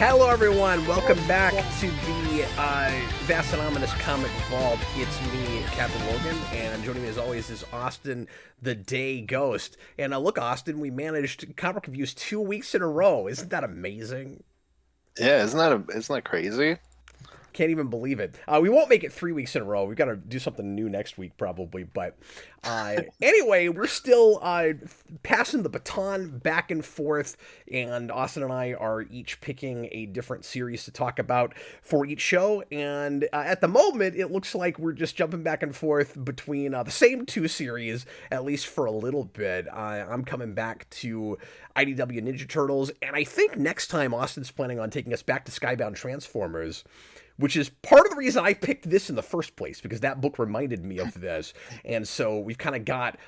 Hello, everyone. Welcome back to the Vast and Ominous Comic Vault. It's me, Captain Logan, and joining me as always is Austin, the Day Ghost. And look, Austin, we managed comic reviews 2 weeks in a row. Isn't that amazing? Yeah, isn't that crazy? Can't even believe it. We won't make it 3 weeks in a row. We've got to do something new next week, probably. But anyway, we're still passing the baton back and forth, and Austin and I are each picking a different series to talk about for each show. And at the moment, it looks like we're just jumping back and forth between the same two series, at least for a little bit. I'm coming back to IDW Ninja Turtles, and I think next time Austin's planning on taking us back to Skybound Transformers, which is part of the reason I picked this in the first place, because that book reminded me of this. And so we've kind of got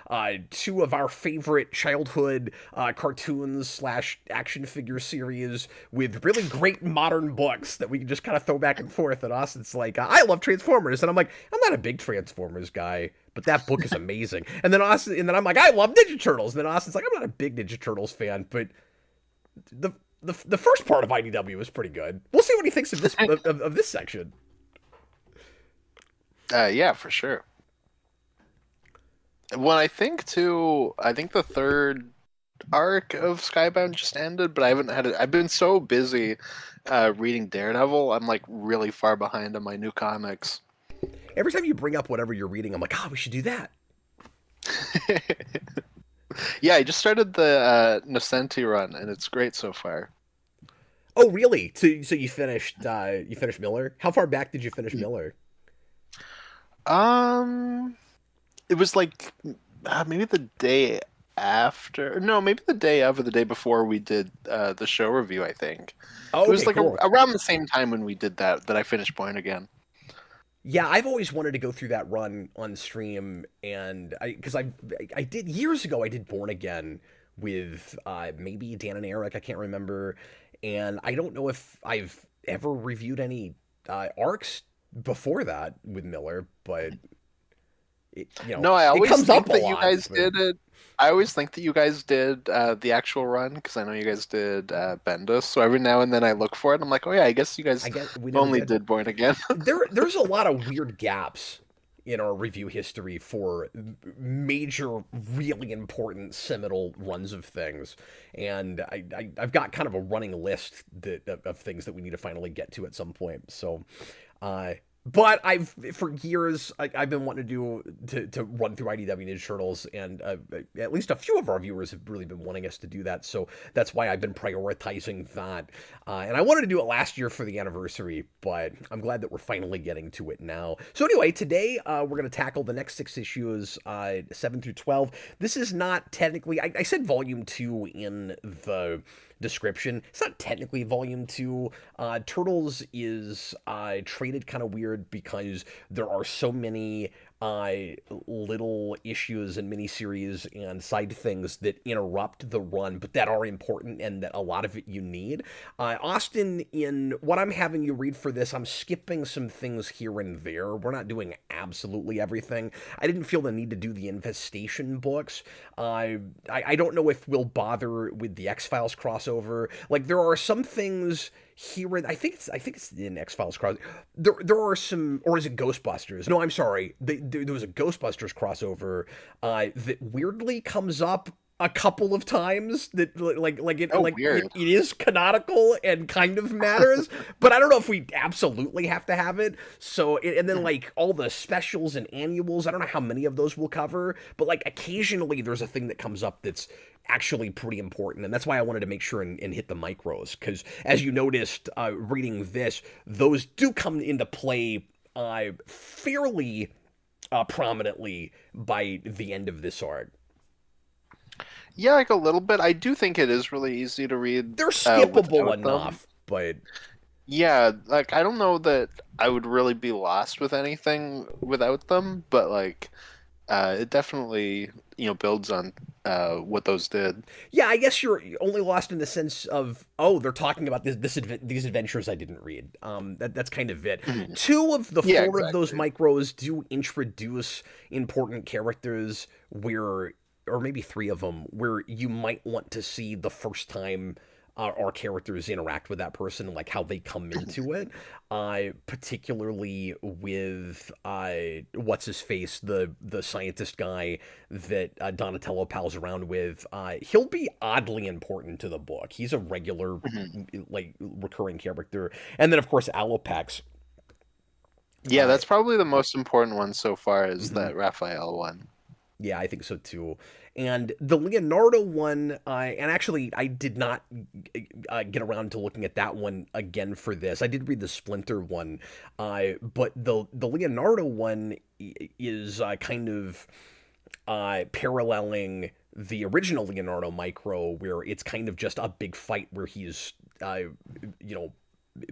two of our favorite childhood cartoons slash action figure series with really great modern books that we can just kind of throw back and forth. And Austin's like, I love Transformers. And I'm like, I'm not a big Transformers guy, but that book is amazing. And then I'm like, I love Ninja Turtles. And then Austin's like, I'm not a big Ninja Turtles fan, but the first part of IDW was pretty good. We'll see what he thinks of this of this section. Yeah, for sure. Well, I think the third arc of Skybound just ended, but I haven't had it. I've been so busy reading Daredevil. I'm like really far behind on my new comics. Every time you bring up whatever you're reading, I'm like, we should do that. Yeah, I just started the Nascenti run, and it's great so far. Oh, really? So you finished Miller? How far back did you finish Miller? It was like maybe the day after. No, maybe the day of or the day before we did the show review, I think. Oh, it was like cool. around the same time when we did that I finished Born Again. Yeah, I've always wanted to go through that run on stream, and I did years ago. I did Born Again with maybe Dan and Eric. I can't remember, and I don't know if I've ever reviewed any arcs before that with Miller, but no, I always comes think up that a lot, you guys did it. I always think that you guys did the actual run, because I know you guys did Bendis. So every now and then I look for it. I'm like, oh yeah, I guess you guys only did Born Again. There's a lot of weird gaps in our review history for major, really important seminal runs of things, and I've got kind of a running list of things that we need to finally get to at some point. So. But for years, I've been wanting to run through IDW Ninja Turtles, and at least a few of our viewers have really been wanting us to do that, so that's why I've been prioritizing that. And I wanted to do it last year for the anniversary, but I'm glad that we're finally getting to it now. So anyway, today we're going to tackle the next 6 issues, 7 through 12. This is not technically, I said Volume 2 in the description. It's not technically Volume 2. Turtles is traded kind of weird because there are so many little issues and miniseries and side things that interrupt the run, but that are important and that a lot of it you need. Austin, in what I'm having you read for this, I'm skipping some things here and there. We're not doing absolutely everything. I didn't feel the need to do the Infestation books. I don't know if we'll bother with the X-Files crossover. Like, there are some things here, I think it's in X-Files cross. There are some, or is it Ghostbusters? No, I'm sorry. There was a Ghostbusters crossover that weirdly comes up a couple of times. That it is canonical and kind of matters, but I don't know if we absolutely have to have it. So and then like all the specials and annuals, I don't know how many of those we'll cover, but like occasionally there's a thing that comes up that's actually pretty important, and that's why I wanted to make sure and hit the micros, because as you noticed reading this, those do come into play fairly prominently by the end of this arc. Yeah, like a little bit. I do think it is really easy to read. They're skippable enough, but yeah, like I don't know that I would really be lost with anything without them, but like it definitely builds on what those did. Yeah, I guess you're only lost in the sense of, they're talking about these adventures I didn't read. That's kind of it. Mm-hmm. 2 of the 4 of those micros do introduce important characters where, or maybe 3 of them, where you might want to see the first time our characters interact with that person, like how they come into it. Particularly with what's his face, the scientist guy that Donatello pals around with. He'll be oddly important to the book. He's a regular, Mhm. like recurring character, and then of course Alopex. Yeah, Uh, that's probably the most important one so far is mhm. that Raphael one. Yeah, I think so too. And the Leonardo one, and actually, I did not get around to looking at that one again for this. I did read the Splinter one, but the Leonardo one is kind of paralleling the original Leonardo Micro, where it's kind of just a big fight where he's, you know,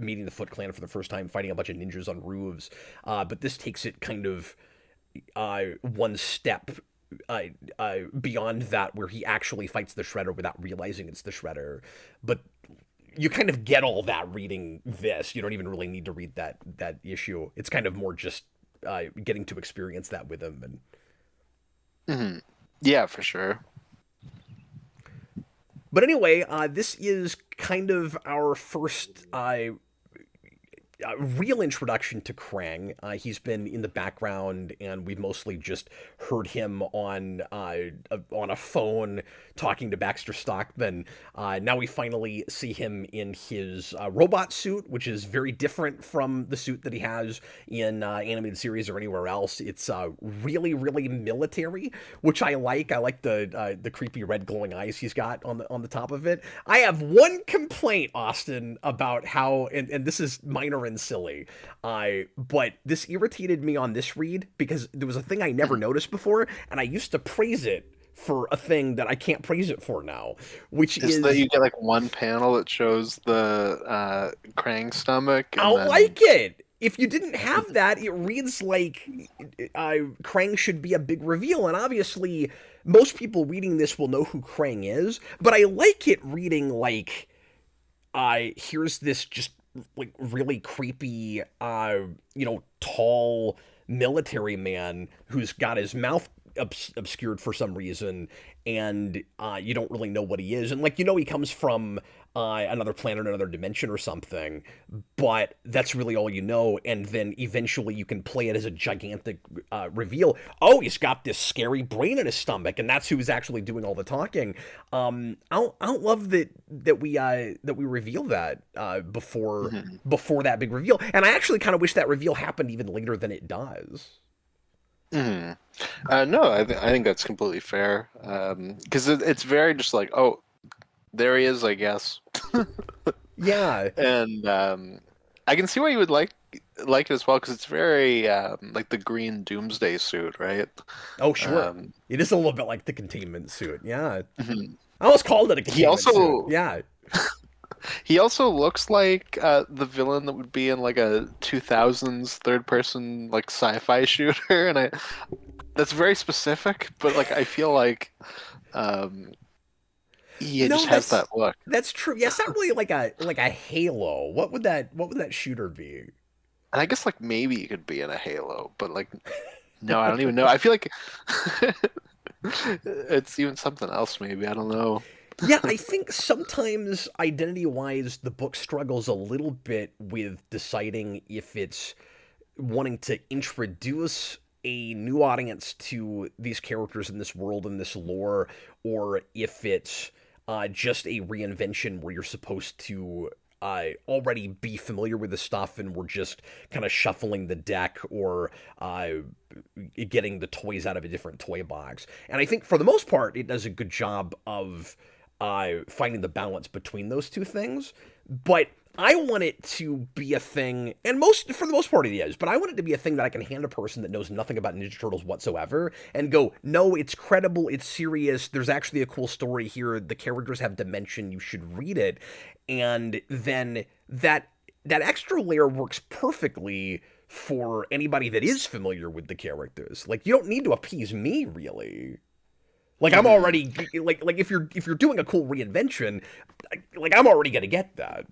meeting the Foot Clan for the first time, fighting a bunch of ninjas on roofs. But this takes it kind of one step beyond that, where he actually fights the Shredder without realizing it's the Shredder. But you kind of get all that reading this. You don't even really need to read that issue. It's kind of more just getting to experience that with him. And Hmm. Yeah, for sure. but anyway, this is kind of our first real introduction to Krang. He's been in the background, and we've mostly just heard him on a phone talking to Baxter Stockman. Now we finally see him in his robot suit, which is very different from the suit that he has in animated series or anywhere else. It's really, really military, which I like. I like the creepy red glowing eyes he's got on the top of it. I have one complaint, Austin, about how, and this is minor and silly, but this irritated me on this read because there was a thing I never noticed before, and I used to praise it for a thing that I can't praise it for now, which Is that is you get like one panel that shows the Krang stomach, and I'll then like it. If you didn't have that, it reads like Krang should be a big reveal, and obviously most people reading this will know who Krang is, but I like it reading like here's this just like really creepy tall military man who's got his mouth obscured for some reason, and you don't really know what he is, and like he comes from another planet, another dimension or something, but that's really all you know. And then eventually you can play it as a gigantic reveal. Oh, he's got this scary brain in his stomach, and that's who's actually doing all the talking. I don't love that we reveal that Mhm. before that big reveal, and I actually kind of wish that reveal happened even later than it does. Mhm. No, I think that's completely fair. Because it's very just like, oh, there he is, I guess. Yeah. And I can see why you would like it as well, because it's very like the green Doomsday suit, right? Oh, sure. Um, It is a little bit like the containment suit. Yeah. mhm. I almost called it a He containment suit. also Yeah. he also looks like the villain that would be in like a 2000s third person like sci-fi shooter, and I that's very specific, but like I feel like um, he No, just has that look. that's true. Yeah, it's not really like a Halo. What would that shooter be? And I guess like maybe he could be in a Halo, but like no, I don't even know. I feel like it's even something else. Maybe I don't know. Yeah, I think sometimes identity-wise, the book struggles a little bit with deciding if it's wanting to introduce a new audience to these characters in this world and this lore, or if it's just a reinvention where you're supposed to already be familiar with the stuff and we're just kind of shuffling the deck or getting the toys out of a different toy box. And I think for the most part, it does a good job of finding the balance between those two things. But I want it to be a thing, and for the most part it is, but I want it to be a thing that I can hand a person that knows nothing about Ninja Turtles whatsoever and go, no, it's credible, it's serious, there's actually a cool story here, the characters have dimension, you should read it. And then that extra layer works perfectly for anybody that is familiar with the characters. Like, you don't need to appease me, really. Like, I'm Mhm. already like if you're doing a cool reinvention, like I'm already gonna get that.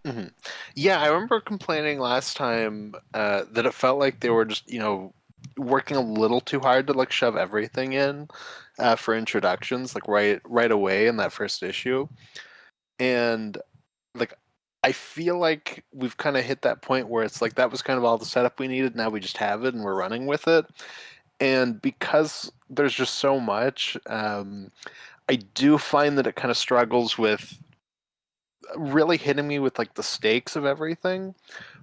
Mhm. Yeah, I remember complaining last time that it felt like they were just, working a little too hard to like shove everything in for introductions, like right away in that first issue. and like I feel like we've kind of hit that point where it's like that was kind of all the setup we needed. Now we just have it and we're running with it. And because there's just so much, I do find that it kind of struggles with really hitting me with like the stakes of everything.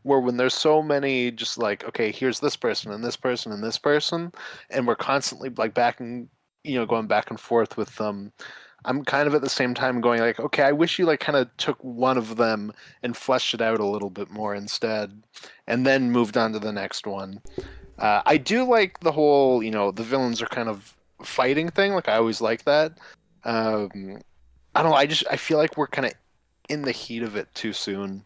Where when there's so many, just like, okay, here's this person and this person and this person, and we're constantly like backing, going back and forth with them. I'm kind of at the same time going like, okay, I wish you like kind of took one of them and fleshed it out a little bit more instead, and then moved on to the next one. I do like the whole, the villains are kind of fighting thing. Like I always like that. I don't know. I feel like we're kind of in the heat of it too soon.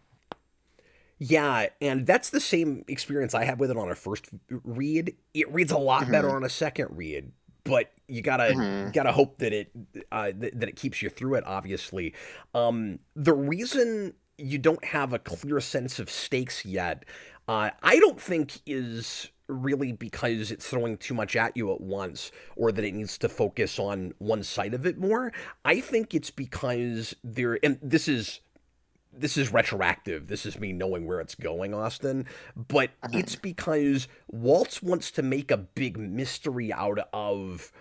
Yeah, and that's the same experience I had with it on a first read. It reads a lot better Hmm. on a second read, but you gotta hope that it keeps you through it. Obviously, the reason you don't have a clear sense of stakes yet, I don't think is really because it's throwing too much at you at once or that it needs to focus on one side of it more. I think it's because and this is retroactive. This is me knowing where it's going, Austin. But it's Hmm. because Waltz wants to make a big mystery out of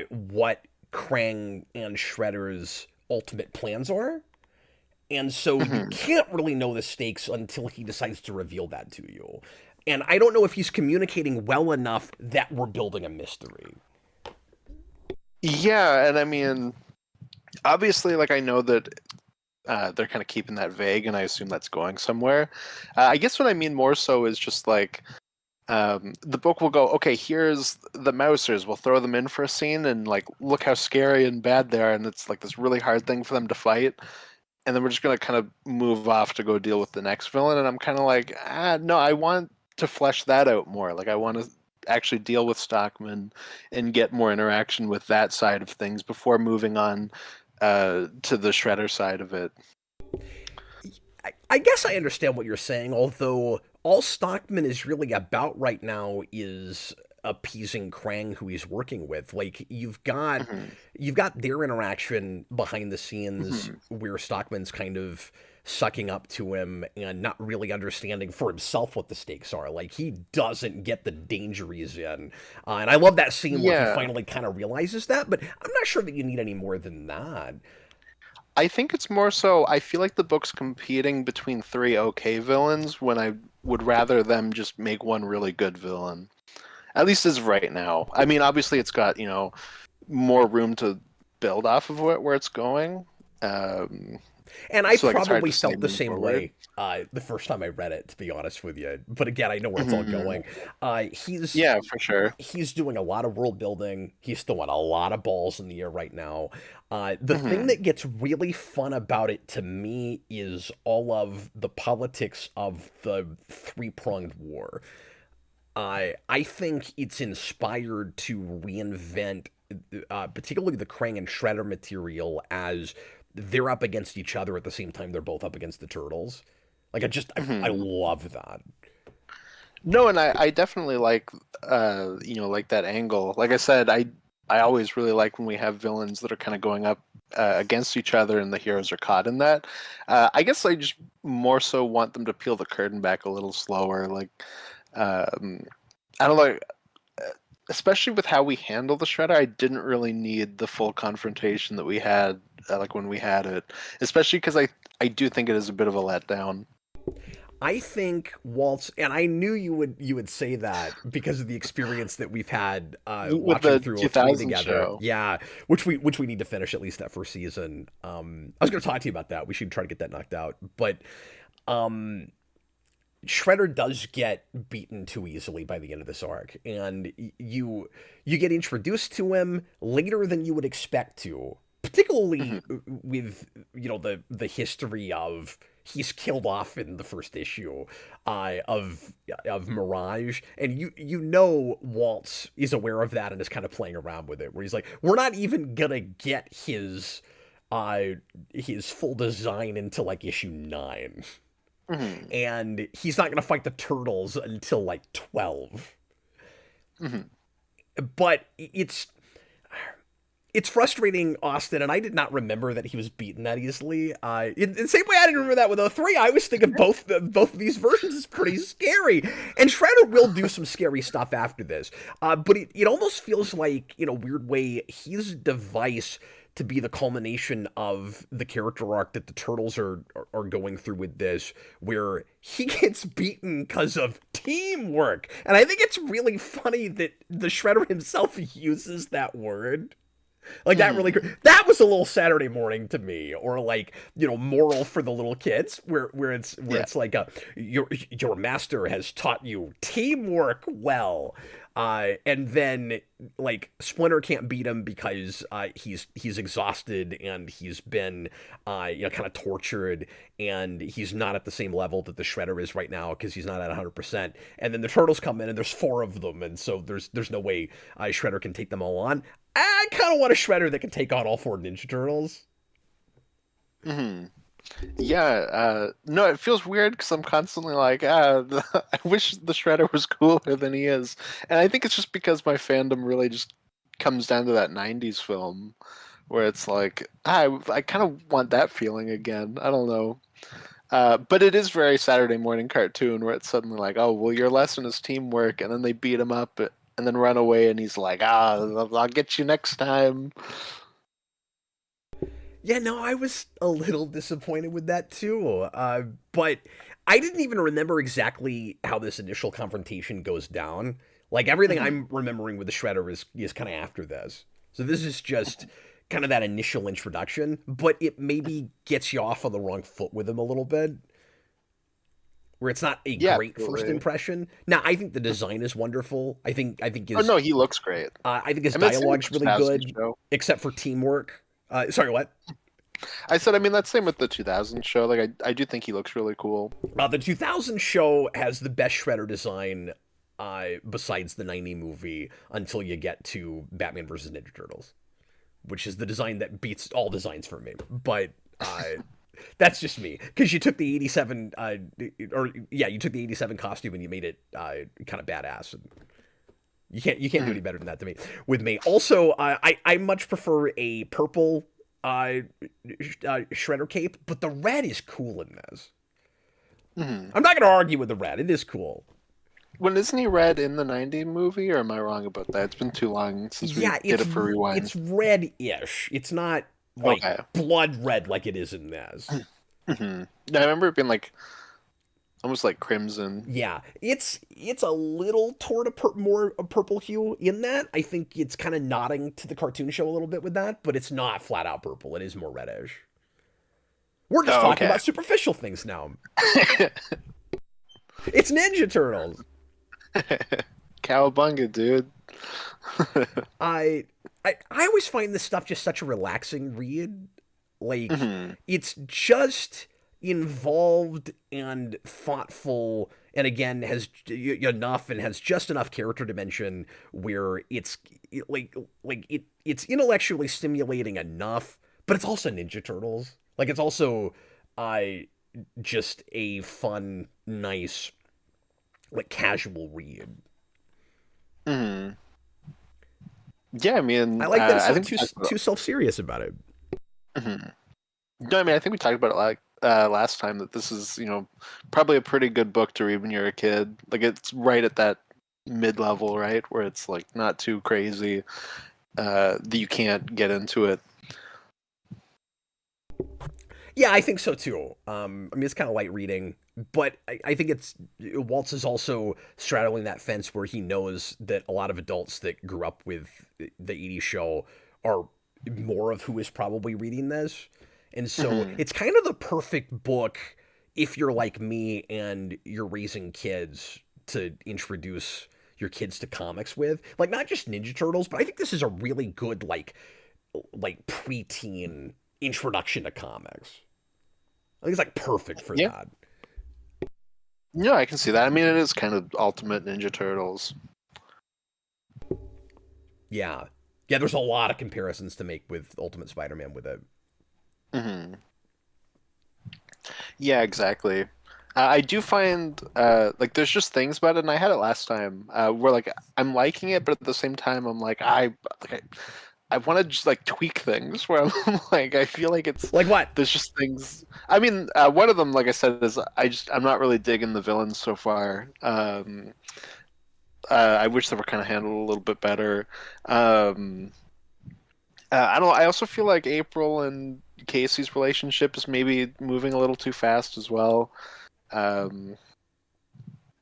what Krang and Shredder's ultimate plans are. And so you Hmm. can't really know the stakes until he decides to reveal that to you. And I don't know if he's communicating well enough that we're building a mystery. Yeah, and I mean, obviously, like I know that they're kind of keeping that vague, and I assume that's going somewhere. I guess what I mean more so is just like the book will go, okay, here's the Mousers. We'll throw them in for a scene, and like, look how scary and bad they are, and it's like this really hard thing for them to fight. And then we're just gonna kind of move off to go deal with the next villain. And I'm kind of like, no, I want to flesh that out more. Like, I want to actually deal with Stockman and get more interaction with that side of things before moving on to the Shredder side of it. I guess I understand what you're saying, although all Stockman is really about right now is appeasing Krang, who he's working with. Like Hmm. you've got their interaction behind the scenes Hmm. where Stockman's kind of sucking up to him and not really understanding for himself what the stakes are. Like he doesn't get the danger he's in. And I love that scene where he Yeah, finally kind of realizes that, but I'm not sure that you need any more than that. I think it's more so. I feel like the book's competing between three okay villains when I would rather them just make one really good villain. At least as of right now. I mean, obviously, it's got more room to build off of where it's going. Um, And I so like it's hard probably to say felt the moving same forward. way the first time I read it, to be honest with you. But again, I know where it's all Hmm. going. Uh, he's Yeah, for sure. he's doing a lot of world building. He's throwing a lot of balls in the air right now. The thing Hmm. that gets really fun about it to me is all of the politics of the three-pronged war. I think it's inspired to reinvent, particularly the Krang and Shredder material, as they're up against each other at the same time they're both up against the Turtles. Like I Hmm. love that. No, and I definitely like that angle. Like I said, I always really like when we have villains that are kind of going up against each other and the heroes are caught in that. I guess I just more so want them to peel the curtain back a little slower. Like, um, I don't know, especially with how we handle the Shredder. I didn't really need the full confrontation that we had, like when we had it. Especially because I do think it is a bit of a letdown. I think Waltz, and I knew you would say that because of the experience that we've had With watching the through O3 2000 together. show. Yeah, which we need to finish at least that first season. I was going to talk to you about that. We should try to get that knocked out, but um, Shredder does get beaten too easily by the end of this arc, and you get introduced to him later than you would expect to, particularly Hmm. with the history of he's killed off in the first issue of Mirage, and Waltz is aware of that and is kind of playing around with it, where he's like, we're not even gonna get uh his full design until like issue 9, Hmm. and he's not going to fight the turtles until like 12. Hmm. But it's it's frustrating, Austin, and I did not remember that he was beaten that easily. In the same way I didn't remember that with O3, I always think of both of these versions as pretty scary. And Shredder will do some scary stuff after this, but it almost feels like, in a weird way, his device to be the culmination of the character arc that the Turtles are going through with this, where he gets beaten because of teamwork. And I think it's really funny that the Shredder himself uses that word. Like that really, that was a little Saturday morning to me, or like, moral for the little kids, where it's like your master has taught you teamwork well, and then like Splinter can't beat him because he's exhausted and he's been kind of tortured, and he's not at the same level that the Shredder is right now because he's not at 100%. And then the Turtles come in and there's 4 of them, and so there's no way Shredder can take them all on. I kind of want a Shredder that can take on all 4 Ninja Turtles. Yeah, no, it feels weird because I'm constantly like, I wish the Shredder was cooler than he is. And I think it's just because my fandom really just comes down to that 90s film where it's like, I kind of want that feeling again. I don't know. But it is very Saturday morning cartoon where it's suddenly like, oh, well, your lesson is teamwork, and then they beat him up and then run away, and he's like, I'll get you next time. Yeah, no, I was a little disappointed with that too. But I didn't even remember exactly how this initial confrontation goes down. Like everything I'm remembering with the Shredder is kind of after this. So this is just kind of that initial introduction, but it maybe gets you off on the wrong foot with him a little bit. Where it's not a great first impression. Now, I think the design is wonderful. I think his. Oh no, he looks great. I think his dialogue's really good, except for teamwork. Sorry, what? I said, I mean, that's same with the 2000 show. Like, I do think he looks really cool. The 2000 show has the best Shredder design, besides the 90 movie, until you get to Batman vs. Ninja Turtles, which is the design that beats all designs for me. But that's just me, because you took the 87, you took the 87 costume and you made it kind of badass. And you can't do any better than that to me. With me, also, I much prefer a purple Shredder cape, but the red is cool in this. I'm not going to argue with the red; it is cool. When isn't he red in the 90 movie, or am I wrong about that? It's been too long since we did it for Rewind. It's red-ish. It's not like blood red like it is in this. I remember it being like almost like crimson. Yeah, it's a little toward more a purple hue in that. I think it's kind of nodding to the cartoon show a little bit with that, but it's not flat out purple. It is more reddish. We're just talking about superficial things now. It's Ninja Turtles. Cowabunga, dude. I always find this stuff just such a relaxing read. Like, it's just involved and thoughtful, and again has enough and has just enough character dimension where it's intellectually stimulating enough, but it's also Ninja Turtles. Like, it's also just a fun, nice, like, casual read. Yeah, I mean, I like that it's not too self-serious about it. No, I mean, I think we talked about it like last time that this is, probably a pretty good book to read when you're a kid. Like, it's right at that mid-level, right, where it's like not too crazy that you can't get into it. Yeah, I think so too. I mean, it's kind of light reading, but I think Waltz is also straddling that fence where he knows that a lot of adults that grew up with the 80s show are more of who is probably reading this. And so it's kind of the perfect book if you're like me and you're raising kids to introduce your kids to comics with. Like, not just Ninja Turtles, but I think this is a really good, like preteen introduction to comics. I think it's like perfect for that. Yeah, I can see that. I mean, it is kind of Ultimate Ninja Turtles. Yeah. Yeah, there's a lot of comparisons to make with Ultimate Spider-Man with it. Yeah, exactly. I do find like there's just things about it, and I had it last time where like I'm liking it, but at the same time I'm like I want to just like tweak things where I'm like, I feel like it's Like what? there's just things. I mean, one of them, like I said, is I'm not really digging the villains so far. I wish they were kind of handled a little bit better. I don't. I also feel like April and Casey's relationship is maybe moving a little too fast as well. Um,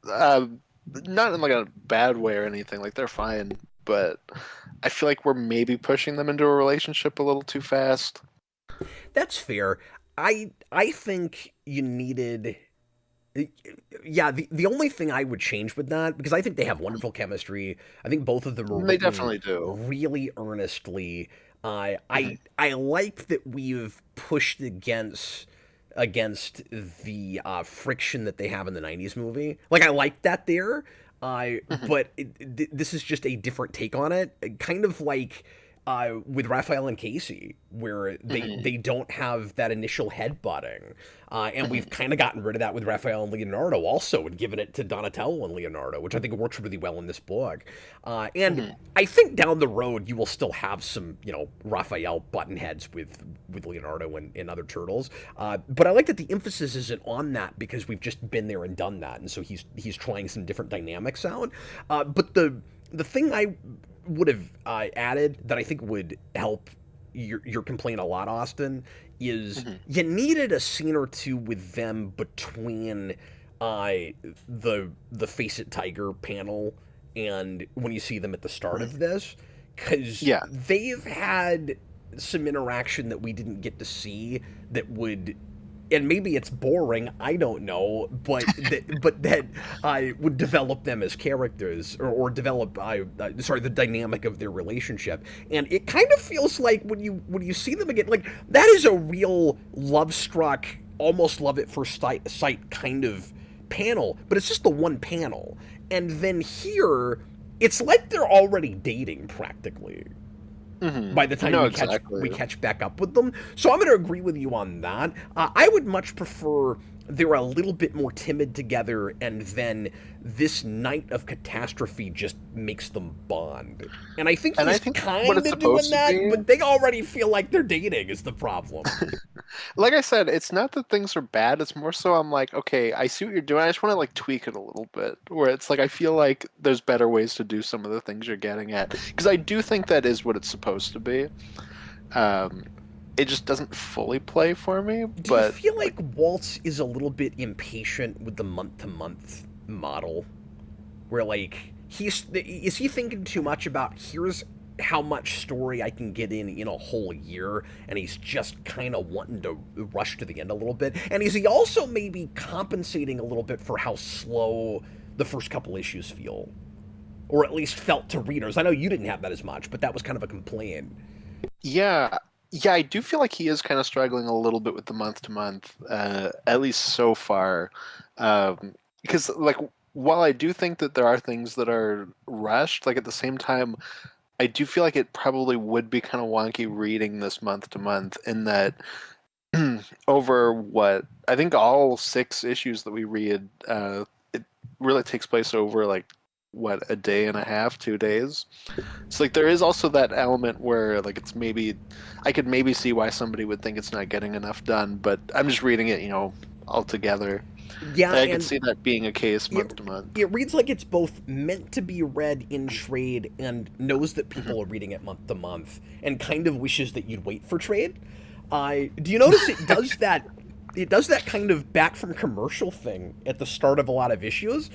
uh, Not in like a bad way or anything. Like they're fine, but I feel like we're maybe pushing them into a relationship a little too fast. That's fair. I think you needed. Yeah, the only thing I would change with that, because I think they have wonderful chemistry. I think both of them are They written definitely do. really earnestly. Mhm. I like that we've pushed against the friction that they have in the '90s movie. Like I like that there, Mhm. but this is just a different take on it. Kind of like with Raphael and Casey, where Mhm. they don't have that initial headbutting, and we've Mhm. kind of gotten rid of that with Raphael and Leonardo also, and given it to Donatello and Leonardo, which I think works really well in this book. And Mhm. I think down the road you will still have some, Raphael button heads with Leonardo and other turtles. But I like that the emphasis isn't on that because we've just been there and done that, and so he's trying some different dynamics out. But the thing I would have added that I think would help your complaint a lot, Austin, is Mhm. you needed a scene or two with them between uh, the Face It Tiger panel and when you see them at the start Mhm. of this, because Yeah, they've had some interaction that we didn't get to see that would, and maybe it's boring, I don't know, but that I would develop them as characters, or develop sorry, the dynamic of their relationship. And it kind of feels like when you see them again, like that is a real love struck, almost love at first sight kind of panel, but it's just the one panel. And then here it's like they're already dating practically hmm by the time no, we exactly. catch back up with them. So I'm going to agree with you on that. I would much prefer they're a little bit more timid together, and then this night of catastrophe just makes them bond. And I think And I he's think what kind it's of doing supposed to that, be, but they already feel like they're dating is the problem. like I said, it's not that things are bad. It's more so I'm like, okay, I see what you're doing. I just want to like tweak it a little bit, where it's like I feel like there's better ways to do some of the things you're getting at, because I do think that is what it's supposed to be. Um, it just doesn't fully play for me, Do you but feel like, like Waltz is a little bit impatient with the month to month model? Where like is he thinking too much about here's how much story I can get in a whole year, and he's just kind of wanting to rush to the end a little bit? And is he also maybe compensating a little bit for how slow the first couple issues feel, or at least felt to readers? I know you didn't have that as much, but that was kind of a complaint. yeah, yeah, I do feel like he is kind of struggling a little bit with the month to month, at least so far. Because like while I do think that there are things that are rushed, like at the same time, I do feel like it probably would be kind of wonky reading this month to month in that over what I think all 6 issues that we read, it really takes place over like what a day and a half, 2 days. So like there is also that element where like it's maybe I could maybe see why somebody would think it's not getting enough done, but I'm just reading it, all together. Yeah, I could and see that being a case it month to month. it reads like it's both meant to be read in trade and knows that Mhm. people are reading it month to month and kind of wishes that you'd wait for trade. Do you notice it does that? It does that kind of back from commercial thing at the start of a lot of issues.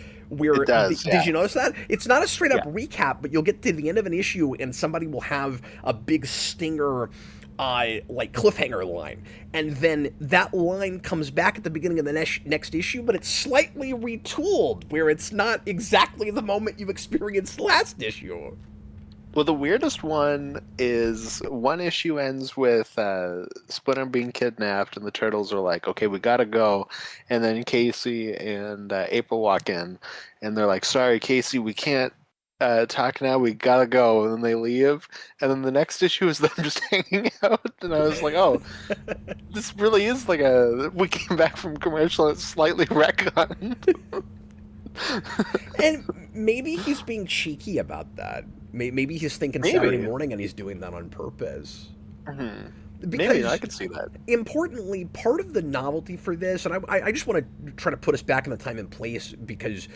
It Where does, did yeah. you notice that? It's not a straight up Yeah. recap, but you'll get to the end of an issue and somebody will have a big stinger like cliffhanger line, and then that line comes back at the beginning of the next issue, but it's slightly retooled where it's not exactly the moment you've experienced last issue. Well, the weirdest one is one issue ends with Splinter being kidnapped, and the turtles are like, "Okay, we gotta go." And then Casey and April walk in, and they're like, "Sorry, Casey, we can't talk now. We gotta go." And then they leave. And then the next issue is them just hanging out, and I was like, "Oh, this really is like a we came back from commercial and it's slightly retconned." And maybe he's being cheeky about that. Maybe he's thinking Saturday Maybe. morning and he's doing that on purpose. Hmm. Maybe I Because could see that. importantly, part of the novelty for this, and I just want to try to put us back in the time and place because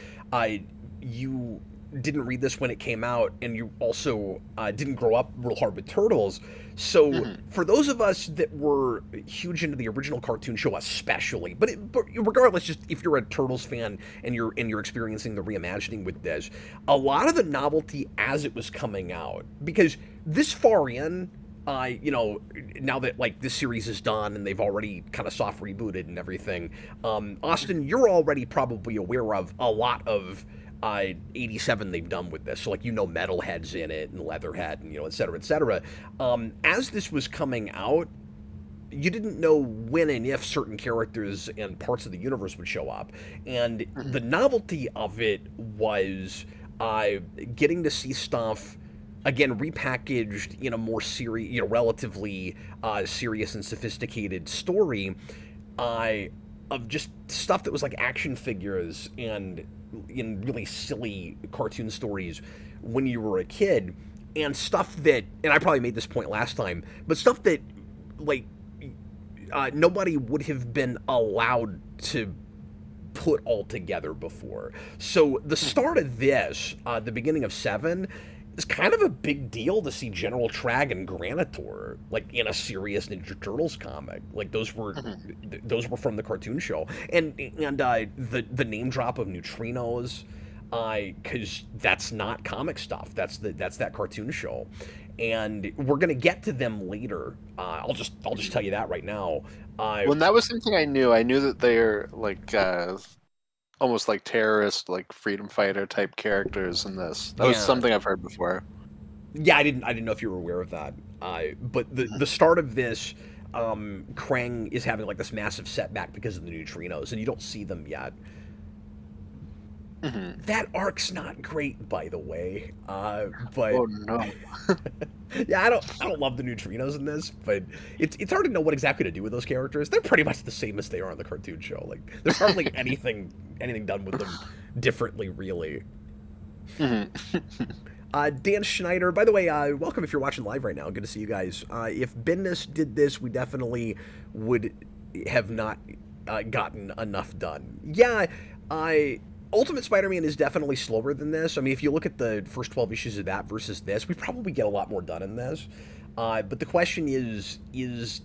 you didn't read this when it came out, and you also didn't grow up real hard with Turtles. So Hmm. for those of us that were huge into the original cartoon show, especially, but regardless, just if you're a Turtles fan and you're experiencing the reimagining with this, a lot of the novelty as it was coming out, because this far in, now that like this series is done and they've already kind of soft rebooted and everything, Austin, you're already probably aware of a lot of 87 they've done with this. So like Metalhead's in it and Leatherhead and et cetera, et cetera. As this was coming out, you didn't know when and if certain characters and parts of the universe would show up, and the novelty of it was getting to see stuff again repackaged in a more serious, relatively serious and sophisticated story, of just stuff that was like action figures and in really silly cartoon stories when you were a kid, and stuff that, and I probably made this point last time, but stuff that like nobody would have been allowed to put all together before. So the start of this, the beginning of 7, is kind of a big deal to see General Trag and Granitor like in a serious Ninja Turtles comic. Like those were from the cartoon show, and the name drop of neutrinos, because that's not comic stuff. That's that cartoon show, and we're gonna get to them later. I'll just tell you that right now. When that was something I knew. I knew that they're like almost like terrorist, like freedom fighter type characters in this. That was Yeah. something I've heard before. Yeah, I didn't know if you were aware of that. But the start of this, Krang is having like this massive setback because of the neutrinos, and you don't see them yet. That arc's not great, by the way. But Oh no. yeah, I don't love the neutrinos in this, but it's hard to know what exactly to do with those characters. They're pretty much the same as they are on the cartoon show. Like there's hardly anything done with them differently, really. Dan Schneider, by the way, welcome if you're watching live right now. Good to see you guys. If Bendis did this, we definitely would have not gotten enough done. Yeah, Ultimate Spider-Man is definitely slower than this. I mean, if you look at the first 12 issues of that versus this, we probably get a lot more done in this. But the question is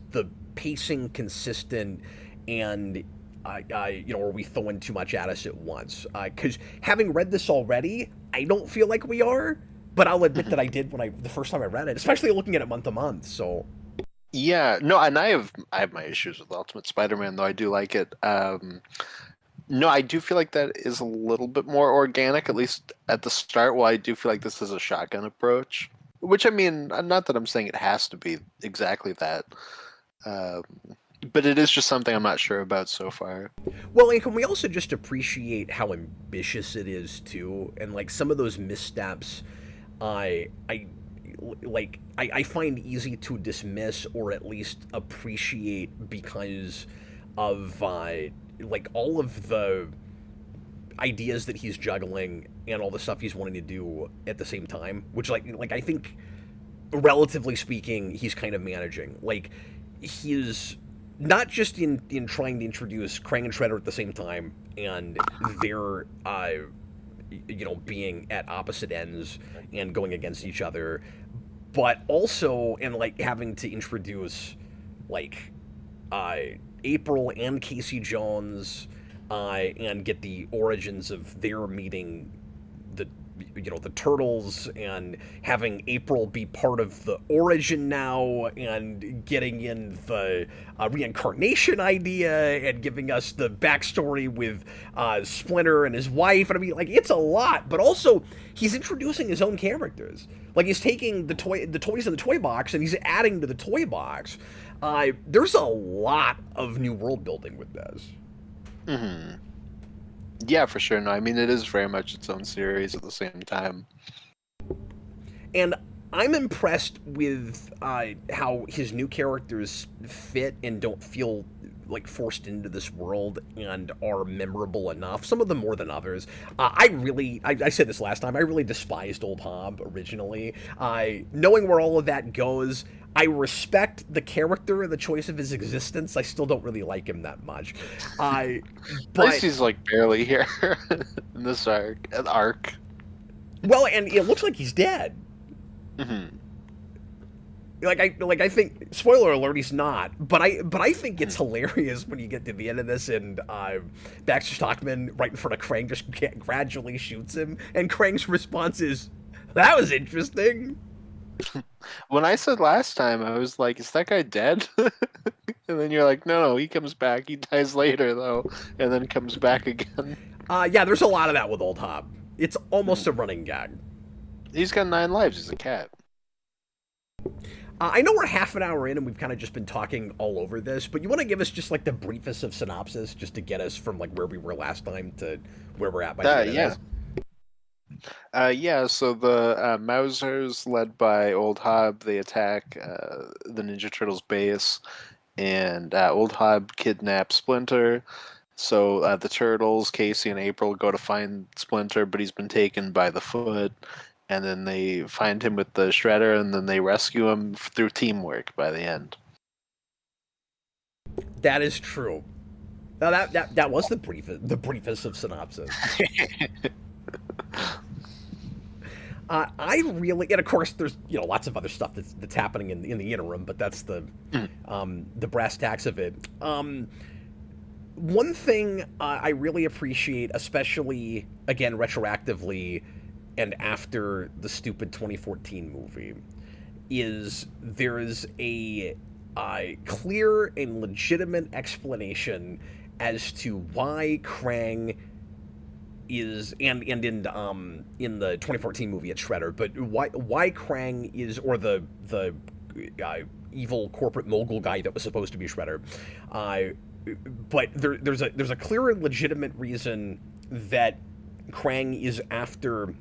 the pacing consistent, and are we throwing too much at us at once? Because having read this already, I don't feel like we are, but I'll admit that I did the first time I read it, especially looking at it month to month. So Yeah, no, and I have my issues with Ultimate Spider-Man, though I do like it. No, I do feel like that is a little bit more organic, at least at the start. While I do feel like this is a shotgun approach, which I mean, not that I'm saying it has to be exactly that, but it is just something I'm not sure about so far. well, and can we also just appreciate how ambitious it is too, and like some of those missteps, I find easy to dismiss or at least appreciate because of like all of the ideas that he's juggling and all the stuff he's wanting to do at the same time, which like I think relatively speaking he's kind of managing. Like he's not just in trying to introduce Krang and Shredder at the same time, and they're being at opposite ends and going against each other, but also in like having to introduce like April and Casey Jones, and get the origins of their meeting the Turtles, and having April be part of the origin now, and getting in the reincarnation idea, and giving us the backstory with Splinter and his wife. And I mean, like, it's a lot, but also he's introducing his own characters. Like, he's taking the toys in the toy box and he's adding to the toy box. There's a lot of new world building with this. Mm-hmm. Yeah, for sure. No, I mean, it is very much its own series at the same time. And I'm impressed with how his new characters fit and don't feel like forced into this world and are memorable enough. Some of them more than others. I said this last time. I really despised Old Hob originally. Knowing where all of that goes, I respect the character and the choice of his existence. I still don't really like him that much. At least he's like barely here in this arc. Well, and it looks like he's dead. Mm-hmm. I think, spoiler alert, he's not. But I think it's hilarious when you get to the end of this and Baxter Stockman right in front of Krang just gradually shoots him, and Krang's response is, "That was interesting." When I said last time, I was like, "Is that guy dead?" And then you're like, "No, he comes back. He dies later though, and then comes back again." Yeah, there's a lot of that with Old Hob. It's almost a running gag. He's got 9 lives. He's a cat. I know we're half an hour in and we've kind of just been talking all over this, but you want to give us just like the briefest of synopsis just to get us from like where we were last time to where we're at by the end of this? So the Mausers, led by Old Hob, they attack the Ninja Turtles base, and Old Hob kidnaps Splinter. So the Turtles, Casey and April, go to find Splinter, but he's been taken by the Foot. And then they find him with the Shredder, and then they rescue him through teamwork by the end. That is true. Now that was the briefest of synopsis. I really, and of course, there's lots of other stuff that's happening in the interim, but that's the brass tacks of it. One thing I really appreciate, especially again retroactively, and after the stupid 2014 movie, is there is a clear and legitimate explanation as to why Krang is and in the 2014 movie it's Shredder, but why Krang is, or the evil corporate mogul guy that was supposed to be Shredder, but there's a clear and legitimate reason that Krang is after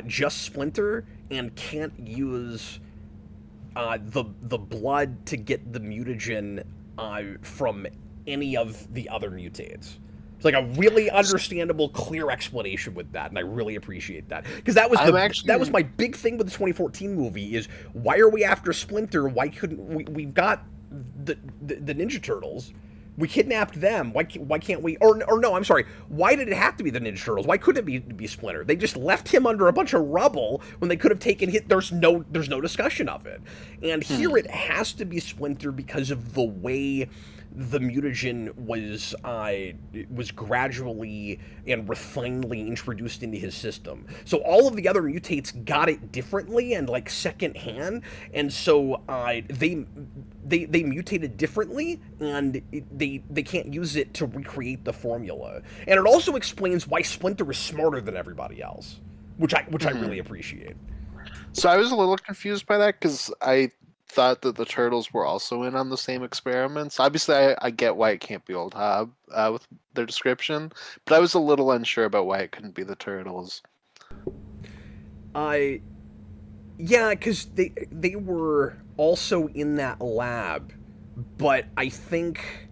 just Splinter and can't use the blood to get the mutagen from any of the other mutates. It's like a really understandable, clear explanation with that, and I really appreciate that, because that was my big thing with the 2014 movie is, why are we after Splinter? Why couldn't we've got the Ninja Turtles? We kidnapped them. Why can't we? Or no, I'm sorry. Why did it have to be the Ninja Turtles? Why couldn't it be Splinter? They just left him under a bunch of rubble when they could have taken hit. There's no discussion of it. And here it has to be Splinter because of the way the mutagen was gradually and refinedly introduced into his system. So all of the other mutates got it differently and like secondhand, and so they mutated differently, and they can't use it to recreate the formula. And it also explains why Splinter is smarter than everybody else, which I really appreciate. So I was a little confused by that, because I thought that the Turtles were also in on the same experiments. Obviously, I get why it can't be Old Hob with their description, but I was a little unsure about why it couldn't be the Turtles. Yeah, because they were also in that lab, but I think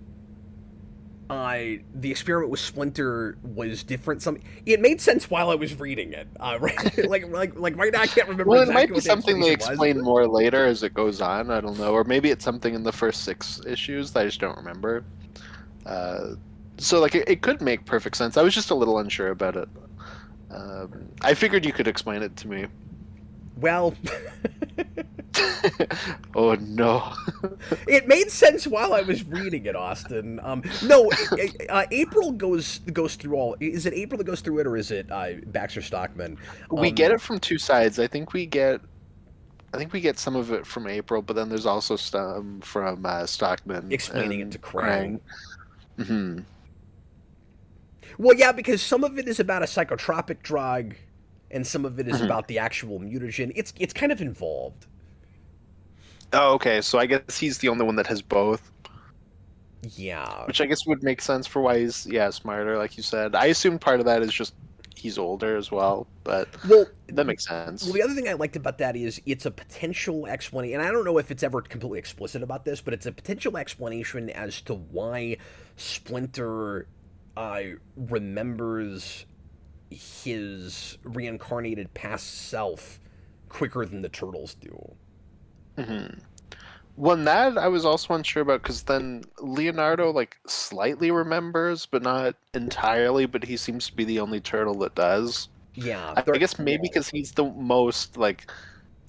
the experiment with Splinter was different. It made sense while I was reading it. Right? like right now I can't remember. Well, exactly it might be what the something they explanation explain was. more later as it goes on. I don't know, or maybe it's something in the first 6 issues that I just don't remember. So like it could make perfect sense. I was just a little unsure about it. I figured you could explain it to me. Well, oh no. it made sense while I was reading it, Austin. No, April goes through all. Is it April that goes through it, or is it Baxter Stockman? We get it from 2 sides. I think we get some of it from April, but then there's also some from Stockman explaining it to Krang. Mm-hmm. Well, yeah, because some of it is about a psychotropic drug, and some of it is about the actual mutagen. It's kind of involved. Oh, okay. So I guess he's the only one that has both. Yeah. Which I guess would make sense for why he's smarter, like you said. I assume part of that is just he's older as well, but Well, that makes well, sense. the other thing I liked about that is it's a potential explanation, and I don't know if it's ever completely explicit about this, but it's a potential explanation as to why Splinter uh, remembers his reincarnated past self quicker than the turtles do. Hmm. One that I was also unsure about because then Leonardo like slightly remembers, but not entirely. But he seems to be the only turtle that does. Yeah, I guess maybe because he's the most like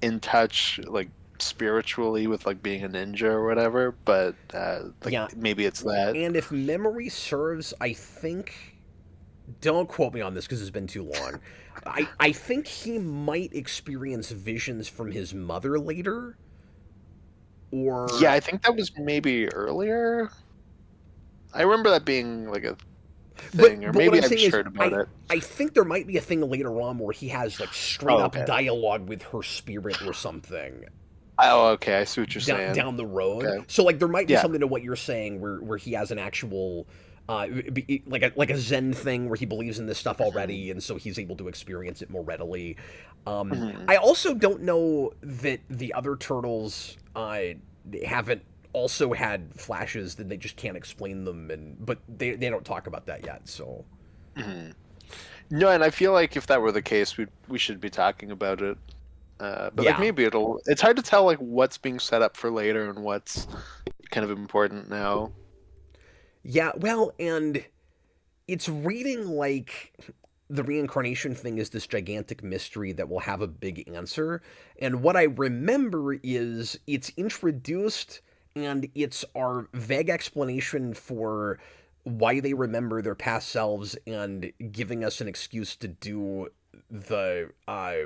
in touch, like spiritually with like being a ninja or whatever. But like yeah, maybe it's that. and if memory serves, I think. Don't quote me on this because it's been too long. I think he might experience visions from his mother later, Yeah, or I think that was maybe earlier. I remember that being like a thing, or but what maybe I'm I've saying just is heard about it. I think there might be a thing later on where he has like straight Oh, up okay. dialogue with her spirit or something Oh, okay. I see what you're down saying. down the road. Okay. So like there might be Yeah. something to what you're saying where he has an actual like a Zen thing where he believes in this stuff Mhm. already, and so he's able to experience it more readily. Mhm. I also don't know that the other turtles haven't also had flashes that they just can't explain them, and but they don't talk about that yet. So Mhm. No, and I feel like if that were the case, we should be talking about it. But like yeah, maybe it'll. It's hard to tell like what's being set up for later and what's kind of important now. yeah. Well, and it's reading like the reincarnation thing is this gigantic mystery that will have a big answer. And what I remember is it's introduced and it's our vague explanation for why they remember their past selves and giving us an excuse to do the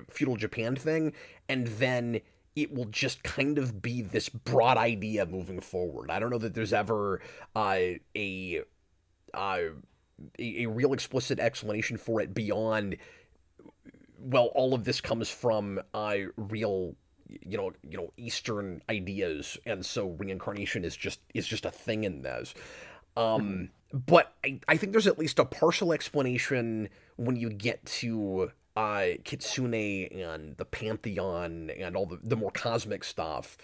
feudal Japan thing. And then it will just kind of be this broad idea moving forward. I don't know that there's ever a uh, a real explicit explanation for it beyond well all of this comes from real eastern ideas, and so reincarnation is just a thing in this. Mhm. But I think there's at least a partial explanation when you get to Kitsune and the pantheon and all the more cosmic stuff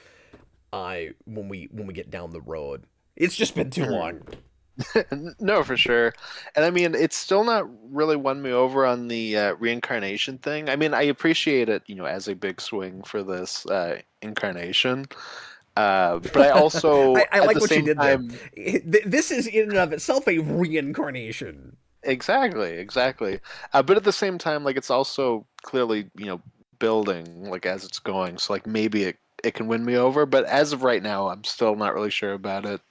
when we get down the road. It's just been too Mhm. long. No, for sure. And I mean, it's still not really won me over on the reincarnation thing. I mean, I appreciate it, as a big swing for this incarnation. But I also, I at like the what you same did there. time, This is in and of itself a reincarnation. exactly, exactly. But at the same time, like it's also clearly, building like as it's going. So like maybe it can win me over. But as of right now, I'm still not really sure about it.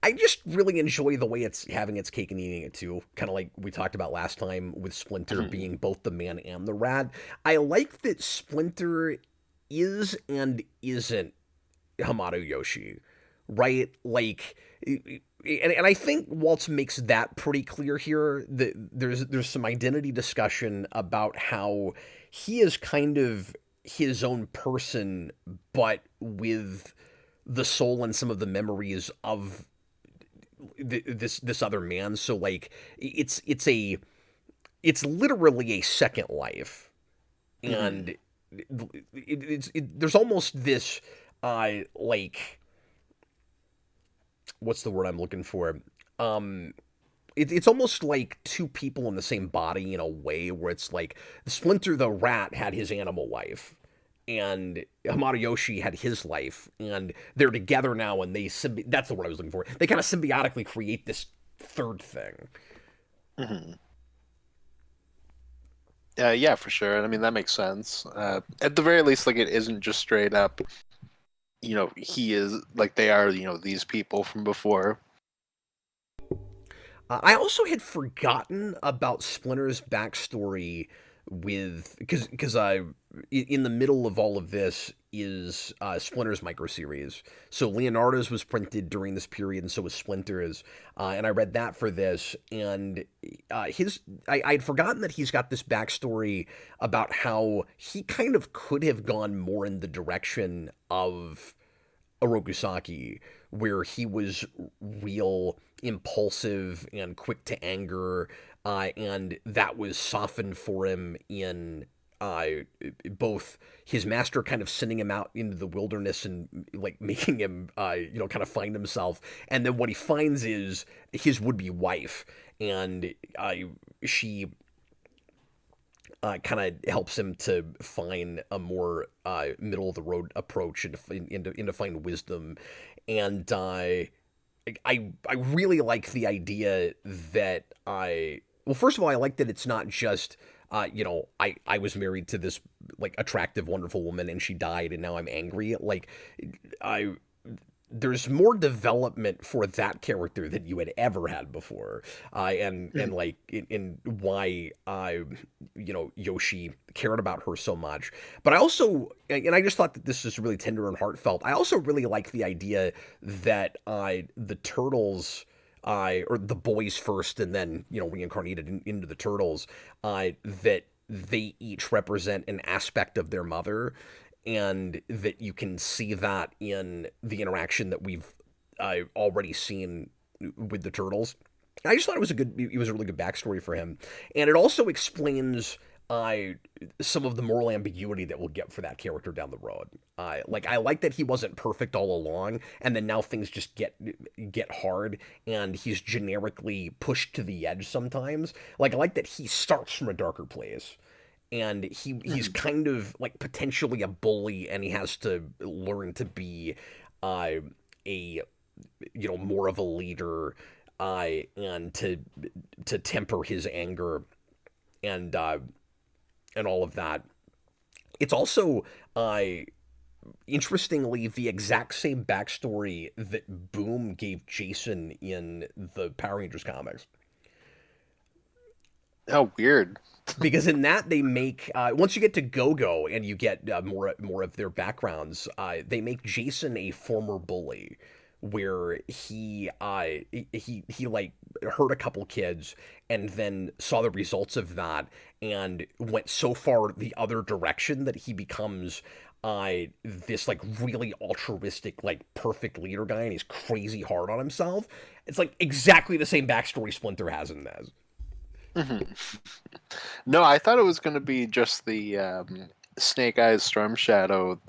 I just really enjoy the way it's having its cake and eating it too. Kind of like we talked about last time with Splinter Mhm. being both the man and the rat. I like that Splinter is and isn't Hamato Yoshi, right? Like, and I think Waltz makes that pretty clear here. That there's some identity discussion about how he is kind of his own person, but with the soul and some of the memories of this other man. So like, it's literally a second life, Mhm. and there's almost this like what's the word I'm looking for? Um, it's almost like two people in the same body in a way, where it's like Splinter the rat had his animal life, and Hamato Yoshi had his life, and they're together now, and that's the word I was looking for. They kind of symbiotically create this third thing. Mhm. Yeah, for sure. And I mean that makes sense. At the very least, like it isn't just straight up. He is like they are. These people from before. I also had forgotten about Splinter's backstory with because I in the middle of all of this is Splinter's micro series. So Leonardo's was printed during this period, and so was Splinter's. And I read that for this, and I'd forgotten that he's got this backstory about how he kind of could have gone more in the direction of Orokusaki, where he was real impulsive and quick to anger, and that was softened for him in uh, both his master kind of sending him out into the wilderness and like making him, kind of find himself, and then what he finds is his would-be wife, and she kind of helps him to find a more middle of the road approach and to find wisdom. And I really like the idea that well, first of all, I like that it's not just I was married to this like attractive, wonderful woman and she died and now I'm angry. Like I there's more development for that character than you had ever had before, and like in why Yoshi cared about her so much. But I also, and I just thought that this is really tender and heartfelt. I also really like the idea that the turtles. Or the boys first, and then reincarnated into the turtles. That they each represent an aspect of their mother, and that you can see that in the interaction that we've already seen with the turtles. I just thought it was a really good backstory for him, and it also explains some of the moral ambiguity that we'll get for that character down the road. Like I like that he wasn't perfect all along, and then now things just get hard, and he's generically pushed to the edge sometimes. Like I like that he starts from a darker place, and he's kind of like potentially a bully, and he has to learn to be a more of a leader, and to temper his anger, and all of that. It's also interestingly the exact same backstory that Boom gave Jason in the Power Rangers comics. How weird. Because in that they make once you get to Go-Go and you get more of their backgrounds, they make Jason a former bully, where he like hurt a couple kids and then saw the results of that and went so far the other direction that he becomes this like really altruistic, like perfect leader guy, and he's crazy hard on himself. It's like exactly the same backstory Splinter has in this. No, I thought it was going to be just the Snake Eyes Storm Shadow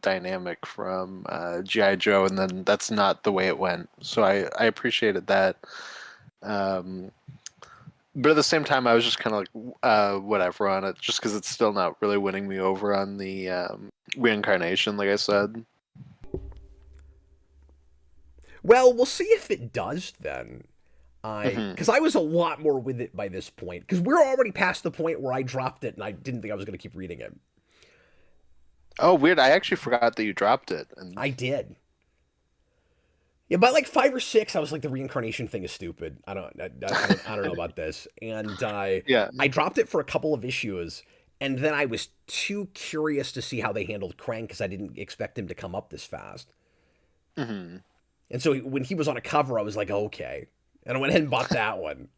dynamic from G.I. Joe, and then that's not the way it went. So I appreciated that. But at the same time, I was just kind of like, whatever on it, just because it's still not really winning me over on the Reincarnation, like I said. Well, we'll see if it does then. Because I was a lot more with it by this point. Because we're already past the point where I dropped it and I didn't think I was going to keep reading it. Oh, weird. I actually forgot that you dropped it. And I did. Yeah, by like 5 or 6, I was like, the reincarnation thing is stupid. I don't know about this. And yeah. I dropped it for a couple of issues. And then I was too curious to see how they handled Krang because I didn't expect him to come up this fast. Mm-hmm. And so when he was on a cover, I was like, oh, okay. And I went ahead and bought that one.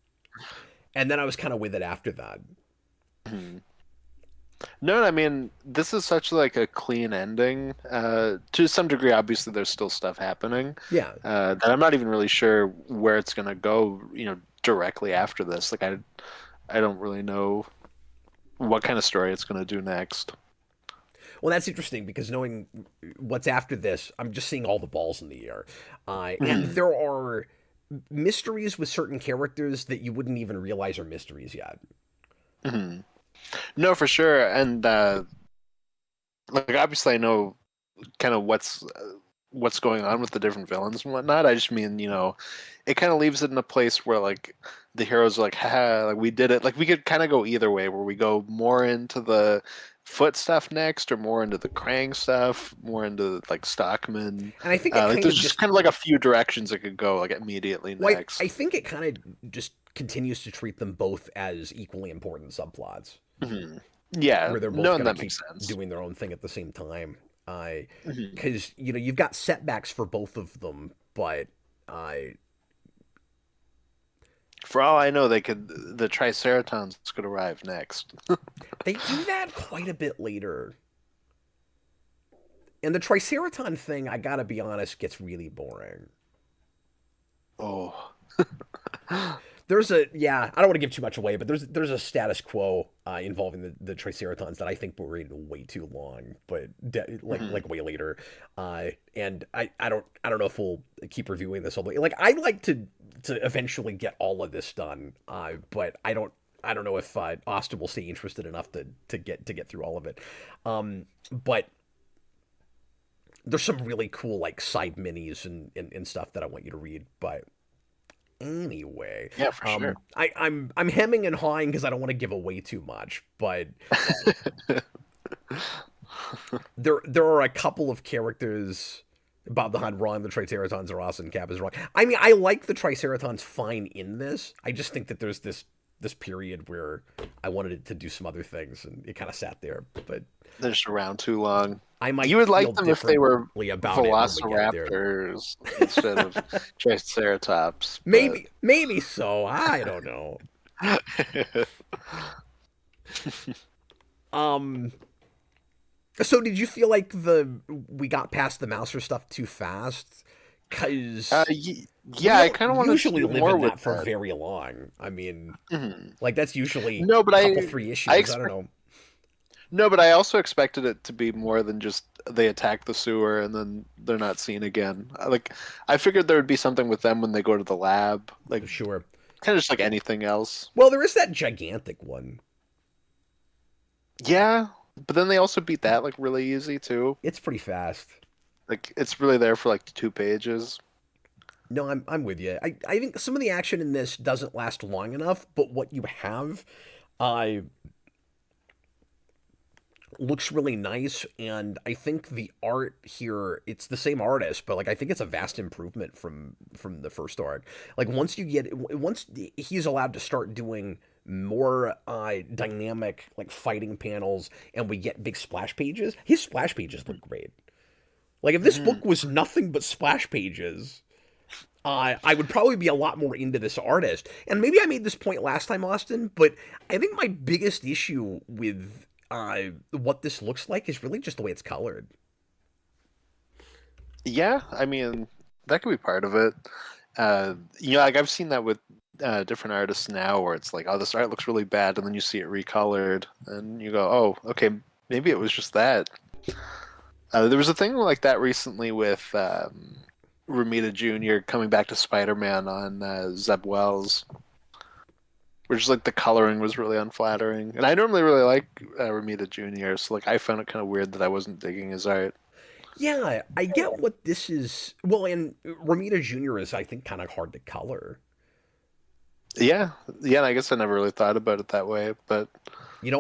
And then I was kind of with it after that. Mm-hmm. No, I mean, this is such like a clean ending. To some degree, obviously, there's still stuff happening. Yeah. That I'm not even really sure where it's gonna go. Directly after this, like I don't really know what kind of story it's gonna do next. Well, that's interesting because knowing what's after this, I'm just seeing all the balls in the air, and there are mysteries with certain characters that you wouldn't even realize are mysteries yet. Mm-hmm. No, for sure, and like obviously I know kind of what's going on with the different villains and whatnot. I just mean, it kind of leaves it in a place where like the heroes are like, haha, like we did it. Like we could kind of go either way, where we go more into the Foot stuff next, or more into the Krang stuff, more into like Stockman. And I think like there's just kind of like a few directions it could go like immediately next. I think it kind of just continues to treat them both as equally important subplots. Mm-hmm. Yeah, where they're both going to keep doing their own thing at the same time. Because you've got setbacks for both of them, but for all I know, the Triceratons could arrive next. They do that quite a bit later. And the Triceraton thing, I gotta be honest, gets really boring. Oh. There's a I don't want to give too much away, but there's a status quo involving the Triceratons that I think we're reading way too long, but like way later. And I don't know if we'll keep reviewing this all the way. Like I'd like to eventually get all of this done, but I don't know if Austin will stay interested enough to get through all of it. But there's some really cool like side minis and stuff that I want you to read, but anyway, Yeah, for sure. I'm hemming and hawing because I don't want to give away too much, but there are a couple of characters. Bob the Hunt wrong. The Triceratons are awesome. Cap is wrong. I mean, I like the Triceratons fine in this. I just think that there's this period where I wanted it to do some other things, and it kind of sat there. But they're just around too long. I might you would like feel them if they were about it when we get there. velociraptors instead of triceratops. Maybe so. I don't know. So did you feel like we got past the Mouser stuff too fast? Because yeah, I kind of want to usually do live more in with that for that. very long. I mean, Mhm. like that's usually No, but a couple 3 issues. I don't know. No, but I also expected it to be more than just they attack the sewer and then they're not seen again. I figured there would be something with them when they go to the lab, like Sure. kind of just like anything else. Well, there is that gigantic one. Yeah, but then they also beat that like really easy too. It's pretty fast. Like it's really there for like 2 pages. No, I'm with you. I think some of the action in this doesn't last long enough, but what you have, looks really nice, and I think the art here, it's the same artist, but like I think it's a vast improvement from the first art. Like once he's allowed to start doing more dynamic like fighting panels and we get big splash pages, his splash pages look great. Like if this book was nothing but splash pages, I would probably be a lot more into this artist. And maybe I made this point last time, Austin, but I think my biggest issue with what this looks like is really just the way it's colored. Yeah, I mean that could be part of it. Like I've seen that with different artists now, where it's like, oh, this art looks really bad, and then you see it recolored, and you go, oh, okay, maybe it was just that. There was a thing like that recently with Romita Jr. coming back to Spider-Man on Zeb Wells, where just like the coloring was really unflattering. And I normally really like Romita Jr., so like I found it kind of weird that I wasn't digging his art. Yeah, I get what this is. Well, and Romita Jr. is, I think, kind of hard to color. Yeah, and I guess I never really thought about it that way, but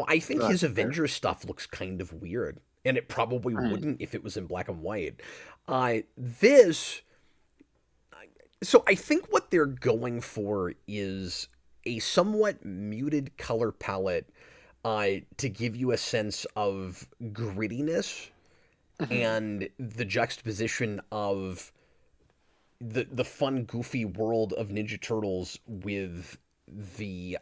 I think his Avengers stuff looks kind of weird, and it probably wouldn't if it was in black and white. So I think what they're going for is a somewhat muted color palette to give you a sense of grittiness and the juxtaposition of the fun, goofy world of Ninja Turtles with the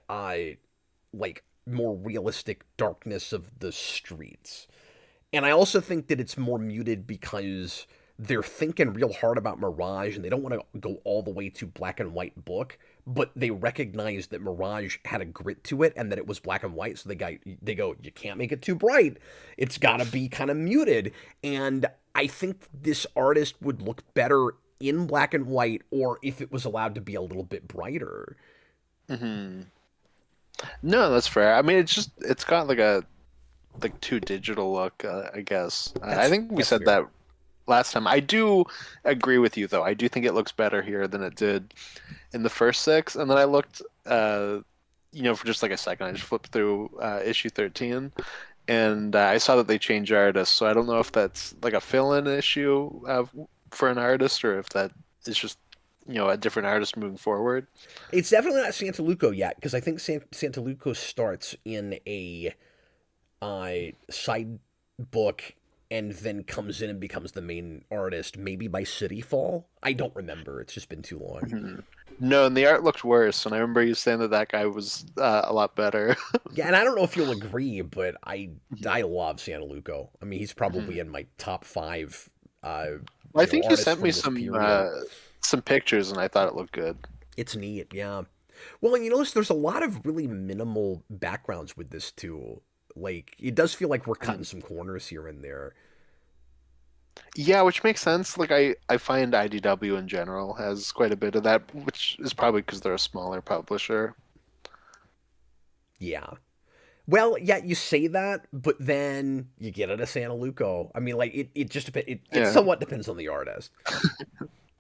like more realistic darkness of the streets. And I also think that it's more muted because they're thinking real hard about Mirage and they don't want to go all the way to black and white book, but they recognize that Mirage had a grit to it and that it was black and white, so they go, you can't make it too bright. It's got to be kind of muted. And I think this artist would look better in black and white, or if it was allowed to be a little bit brighter. No, that's fair. I mean, it's got like too digital look, I guess. I think we said that last time. I do agree with you, though. I do think it looks better here than it did in the first 6. And then I looked, for just like a second, I just flipped through issue 13, and I saw that they changed artists. So I don't know if that's like a fill-in issue for an artist, or if that is just a different artist moving forward. It's definitely not Santaluco yet, because I think Santaluco starts in a side book and then comes in and becomes the main artist, maybe by City Fall. I don't remember. It's just been too long. No, and the art looked worse. And I remember you saying that that guy was a lot better. Yeah, and I don't know if you'll agree, but I love Santaluco. I mean, he's probably Mhm. in my top five, I think you artists sent me from this period. some pictures, and I thought it looked good. It's neat, yeah. Well, and you notice there's a lot of really minimal backgrounds with this too. Like, it does feel like we're cutting Mhm. some corners here and there. Yeah, which makes sense. Like I find IDW in general has quite a bit of that, which is probably because they're a smaller publisher. Yeah. Well, yeah, you say that, but then you get it a Santa Luco. I mean, like it just it Yeah. somewhat depends on the artist.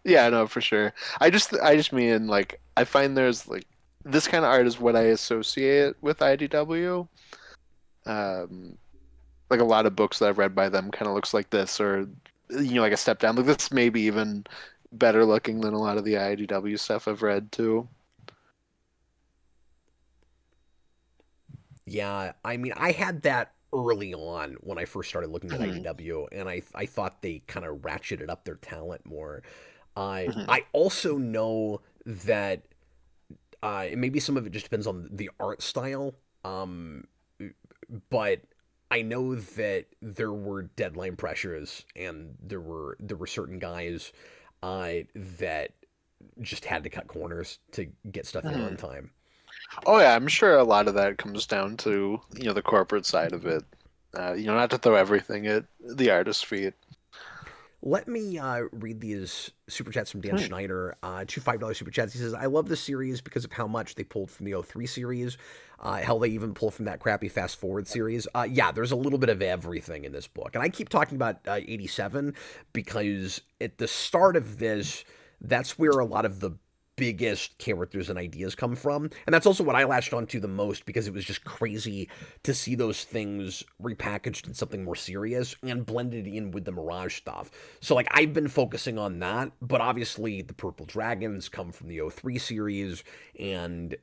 Yeah, no, for sure. I just mean like I find there's like this kind of art is what I associate with IDW. Um, like a lot of books that I've read by them kind of looks like this, or like a step down. Like this maybe even better looking than a lot of the IDW stuff I've read too. Yeah, I mean, I had that early on when I first started looking at Mhm, IDW, and I thought they kind of ratcheted up their talent more. mhm, I also know that maybe some of it just depends on the art style. Um, but I know that there were deadline pressures, and there were certain guys that just had to cut corners to get stuff in on mhm. time. Oh yeah, I'm sure a lot of that comes down to the corporate side of it. Not to throw everything at the artist's feet. Let me read these super chats from Dan Hmm. Schneider. Two $5 super chats. He says, I love this series because of how much they pulled from the '03 series. Hell, they even pull from that crappy Fast Forward series. Yeah, there's a little bit of everything in this book. And I keep talking about '87 because at the start of this, that's where a lot of the biggest characters and ideas come from. And that's also what I latched onto the most because it was just crazy to see those things repackaged in something more serious and blended in with the Mirage stuff. So like I've been focusing on that, but obviously the Purple Dragons come from the '03 series, and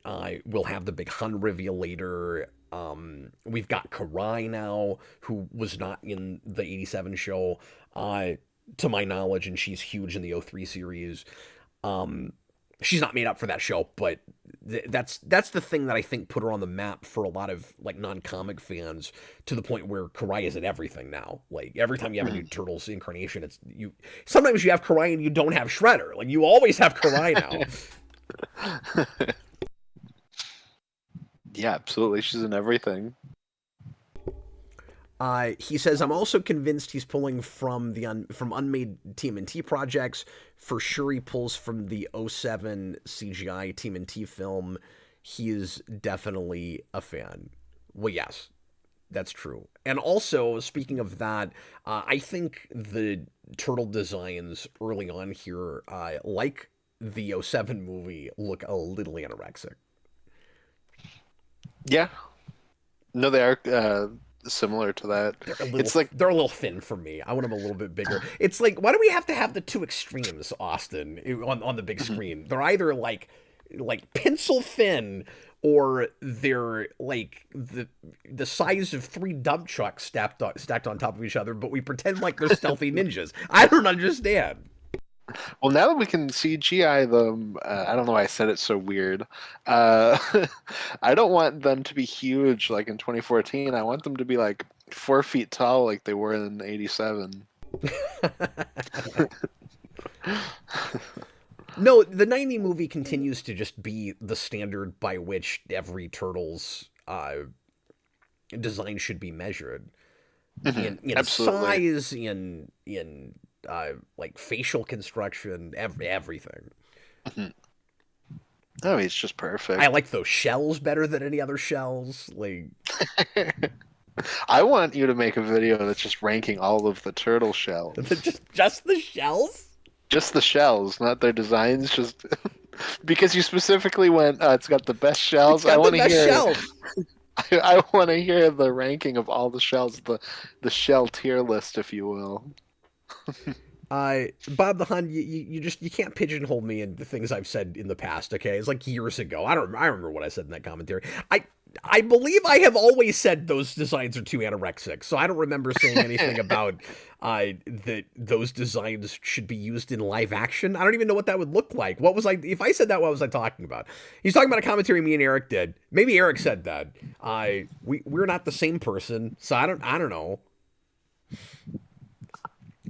we'll have the big Hun reveal later. We've got Karai now, who was not in the '87 show, to my knowledge, and she's huge in the '03 series. Um, she's not made up for that show, but that's the thing that I think put her on the map for a lot of like non-comic fans, to the point where Karai is in everything now. Like every time you have a new Turtles incarnation, it's you. Sometimes you have Karai and you don't have Shredder. Like you always have Karai now. Yeah, absolutely. She's in everything. He says, I'm also convinced he's pulling from from unmade TMNT projects. For sure, he pulls from the '07 CGI TMNT film. He is definitely a fan. Well, yes, that's true. And also, speaking of that, I think the turtle designs early on here, like the '07 movie, look a little anorexic. Yeah. No, they are similar to that. It's like They're a little thin for me. I want them a little bit bigger. It's like, why do we have to have the two extremes, Austin, on the big screen? They're either like pencil thin, or they're like the size of three dump trucks stacked on top of each other, but we pretend like they're stealthy ninjas. I don't understand. well, now that we can CGI them, I don't know why I said it so weird. Uh, I don't want them to be huge like in 2014. I want them to be like 4 feet tall like they were in '87. No, the '90 movie continues to just be the standard by which every Turtles design should be measured in Absolutely. size, in like facial construction, everything. Mhm. Oh, he's just I perfect. like those shells better than any other shells. Like I want you to make a video that's just ranking all of the turtle shells. just the shells. Just the shells, not their designs. Just because you specifically went, it's got the best It's shells. I got the want to best hear. shells. I want to hear the ranking of all the shells, the shell tier list, if you will. Bob the Hun, you just you can't pigeonhole me in the things I've said in the past. Okay, it's like years ago. I remember what I said in that commentary. I believe I have always said those designs are too anorexic, so I don't remember saying anything about that those designs should be used in live action. I don't even know what that would look like. What was I? If I said that, what was I talking about? He's talking about a commentary me and Eric did. Maybe Eric said that. We're not the same person, so I don't know.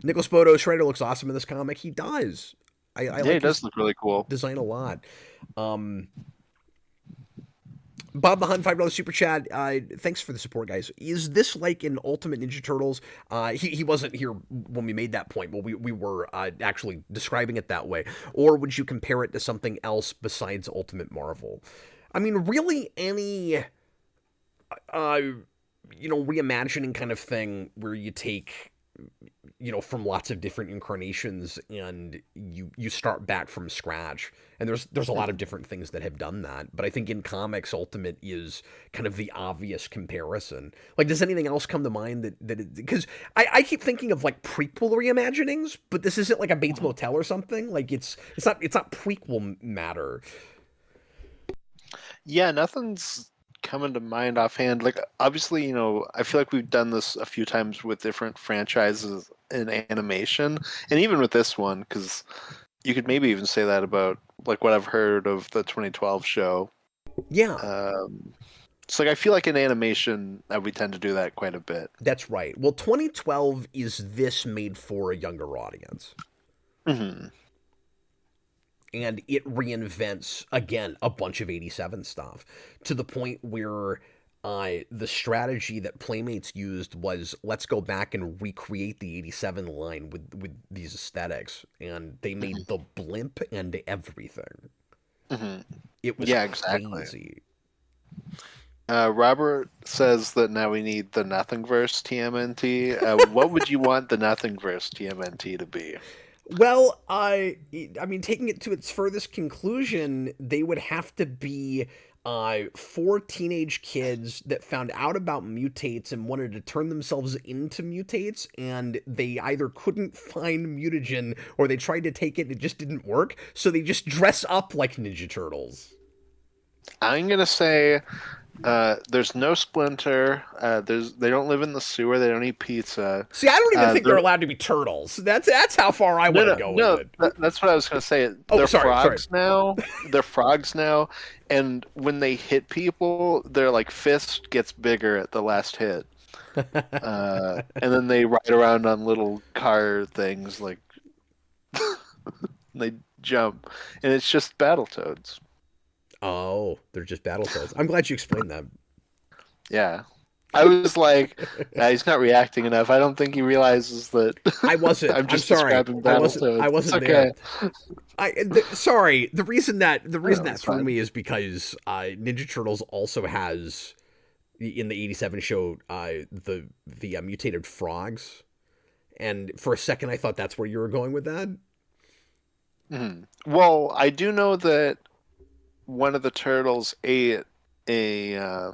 Nicholas Bodo Shredder looks awesome in this comic. He does. I like he does look really cool. Design a lot. Bob the Hunt, $5 super chat. Thanks for the support, guys. Is this like in Ultimate Ninja Turtles? He wasn't here when we made that point, but we were actually describing it that way. Or would you compare it to something else besides Ultimate Marvel? I mean, really any, reimagining kind of thing where you take, from lots of different incarnations and you start back from scratch. And there's a lot of different things that have done that. But I think in comics, Ultimate is kind of the obvious comparison. Like, does anything else come to mind because I keep thinking of like prequel reimaginings, but this isn't like a Bates Motel or something. Like it's not prequel matter. Yeah, nothing's coming to mind offhand. Like, obviously, I feel like we've done this a few times with different franchises in animation, and even with this one, because you could maybe even say that about like what I've heard of the 2012 show. Yeah. So like I feel like in animation we tend to do that quite a bit. That's right. Well, 2012 is this made for a younger audience. Mm-hmm. And it reinvents, again, a bunch of 87 stuff to the point where the strategy that Playmates used was, let's go back and recreate the 87 line with these aesthetics. And they made the blimp and everything. Mm-hmm. It was crazy. Robert says that now we need the Nothingverse TMNT. What would you want the Nothingverse TMNT to be? Well, I mean, taking it to its furthest conclusion, they would have to be 4 teenage kids that found out about mutates and wanted to turn themselves into mutates, and they either couldn't find mutagen or they tried to take it and it just didn't work, so they just dress up like Ninja Turtles. I'm gonna say there's no Splinter. They don't live in the sewer. They don't eat pizza. See, I don't even think they're allowed to be turtles. That's how far I want to go with it. That's what I was gonna say. They're frogs now. They're frogs now, and when they hit people, their like fist gets bigger at the last hit, and then they ride around on little car things like they jump, and it's just Battletoads. Oh, they're just Battletoads. I'm glad you explained that. Yeah. I was like, he's not reacting enough. I don't think he realizes that. I wasn't. I'm sorry. I wasn't there. Sorry. The reason that threw me is because Ninja Turtles also has in the 87 show the mutated frogs, and for a second I thought that's where you were going with that. Mm-hmm. Well, I do know that one of the turtles ate a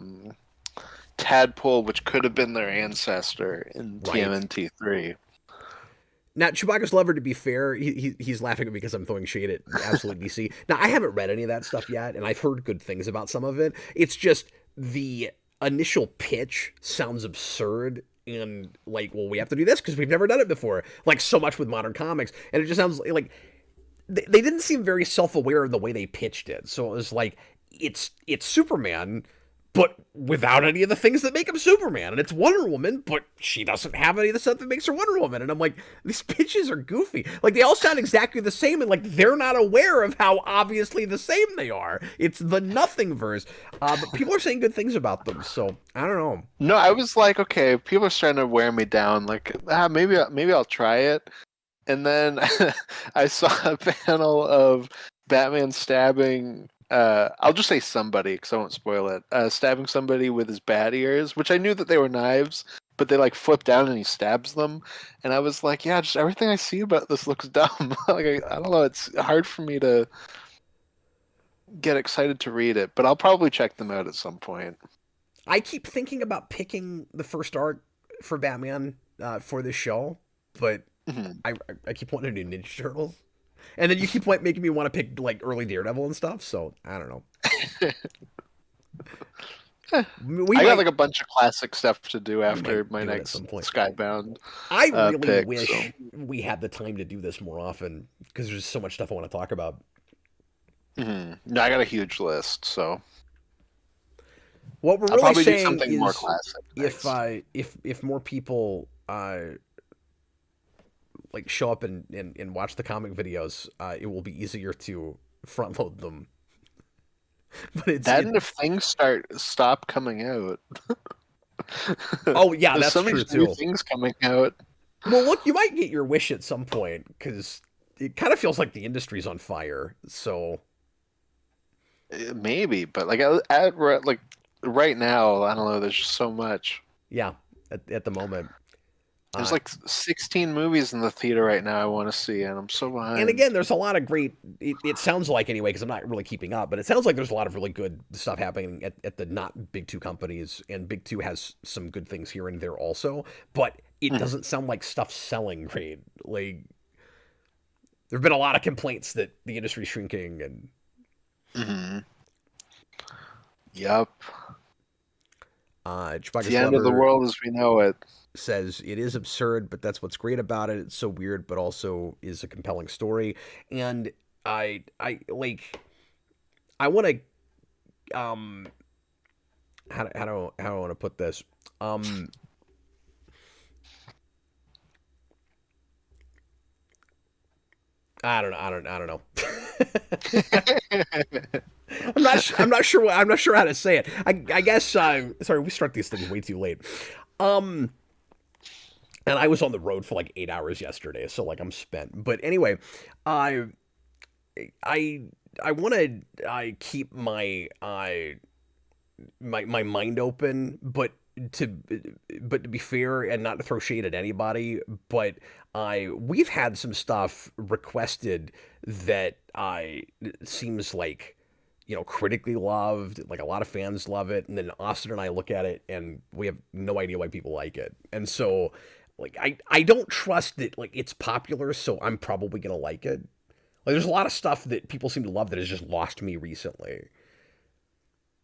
tadpole, which could have been their ancestor in TMNT 3. Now, Chewbacca's lover, to be fair, he's laughing at me because I'm throwing shade at Absolute DC. Now, I haven't read any of that stuff yet, and I've heard good things about some of it. It's just the initial pitch sounds absurd, and like, well, we have to do this because we've never done it before. Like, so much with modern comics, and it just sounds like they didn't seem very self-aware of the way they pitched it. So it was like, it's Superman, but without any of the things that make him Superman. And it's Wonder Woman, but she doesn't have any of the stuff that makes her Wonder Woman. And I'm like, these pitches are goofy. Like, they all sound exactly the same, and like, they're not aware of how obviously the same they are. It's the Nothingverse. But people are saying good things about them, so I don't know. No, I was like, okay, people are starting to wear me down. Like, maybe I'll try it. And then I saw a panel of Batman stabbing, I'll just say somebody, because I won't spoil it, stabbing somebody with his bat ears, which I knew that they were knives, but they like flip down and he stabs them. And I was like, yeah, just everything I see about this looks dumb. Like, I don't know, it's hard for me to get excited to read it, but I'll probably check them out at some point. I keep thinking about picking the first arc for Batman for this show, but I keep wanting to do Ninja Turtles, and then you keep making me want to pick like early Daredevil and stuff. So I don't know. We I got might like a bunch of classic stuff to do we might after my do it at next some point. Skybound I really pick. So wish we had the time to do this more often because there's so much stuff I want to talk about. no, I got a huge list. So What we're I'll really probably do saying something more is classic if next. if more people like show up and watch the comic videos, it will be easier to front load them. But That and if things stop coming out. oh yeah, There's that's so many true new too. things coming out. Well, look, you might get your wish at some point because it kind of feels like the industry's on fire. So Maybe, but like like right now, I don't know. There's just so much. yeah, at the moment. There's Uh, like 16 movies in the theater right now I want to see, and I'm so and behind. again, there's a lot of great. It sounds like anyway, because I'm not really keeping up, but it sounds like there's a lot of really good stuff happening at the not big two companies, and Big Two has some good things here and there also. But it Mhm. doesn't sound like stuff's selling great. Like there've been a lot of complaints that the industry's shrinking, and Mhm. Yep. It's Chewbacca's the end of the Lover world as we know it. says it is absurd, but that's what's great about it. It's so weird, but also is a compelling story. And I like, I want to, how do I want to put this? Um, I don't know. I'm not sure. I'm not sure how to say it. I guess. Sorry, we start these things way too late. Um, and I was on the road for like 8 hours yesterday, so like I'm spent. But anyway, I I I want to I keep my mind open, to but to be fair and not to throw shade at anybody, but I we've had some stuff requested that I seems like critically loved, like a lot of fans love it, and then Austin and I look at it and we have no idea why people like it, and so like I don't trust that like it's popular, so I'm probably gonna like it. Like there's a lot of stuff that people seem to love that has just lost me recently.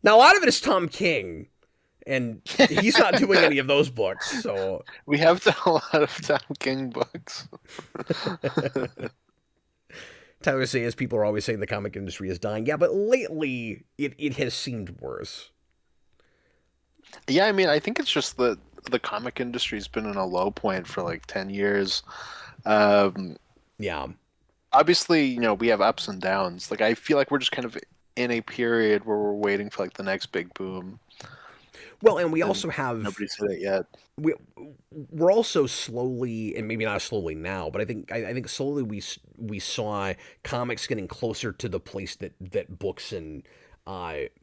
Now a lot of it is Tom King, and he's not doing any of those books. So We have done a lot of Tom King books. Tyler says people are always saying the comic industry is dying. Yeah, but lately it has seemed worse. Yeah, I mean, I think it's just that the comic industry's been in a low point for like 10 years. Um, Yeah. Obviously, we have ups and downs. Like, I feel like we're just kind of in a period where we're waiting for like the next big boom, Well, and we and also have nobody's hit it yet. we we're also slowly, and maybe not slowly now, but I think slowly we saw comics getting closer to the place that books and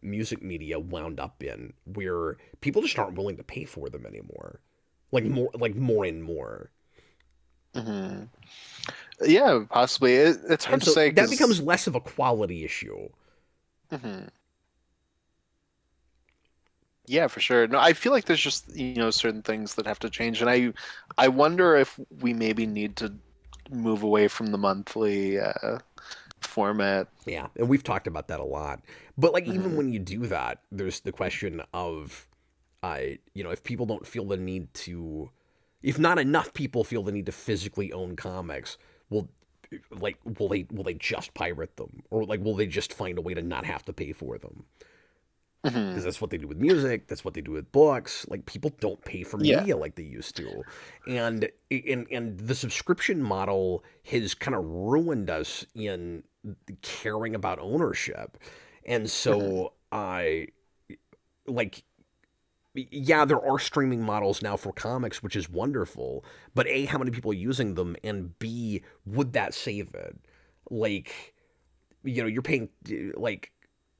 music media wound up in, where people just aren't willing to pay for them anymore, like more and more. hmm Yeah, possibly. It's hard And to so say that becomes because. less of a quality issue. Yeah, for sure. No, I feel like there's just certain things that have to change, and I wonder if we maybe need to move away from the monthly format. Yeah, and we've talked about that a lot. But like even hmm when you do that, there's the question of if people don't feel the need to, if not enough people feel the need to physically own comics, will will they just pirate them, or like will they just find a way to not have to pay for them? Because hmm that's what they do with music, that's what they do with books. Like people don't pay for Yeah. media like they used to, and the subscription model has kind of ruined us in caring about ownership. And hmm so I like yeah, there are streaming models now for comics, which is wonderful. But A, how many people are using them? And B, would that save it? Like, you're paying like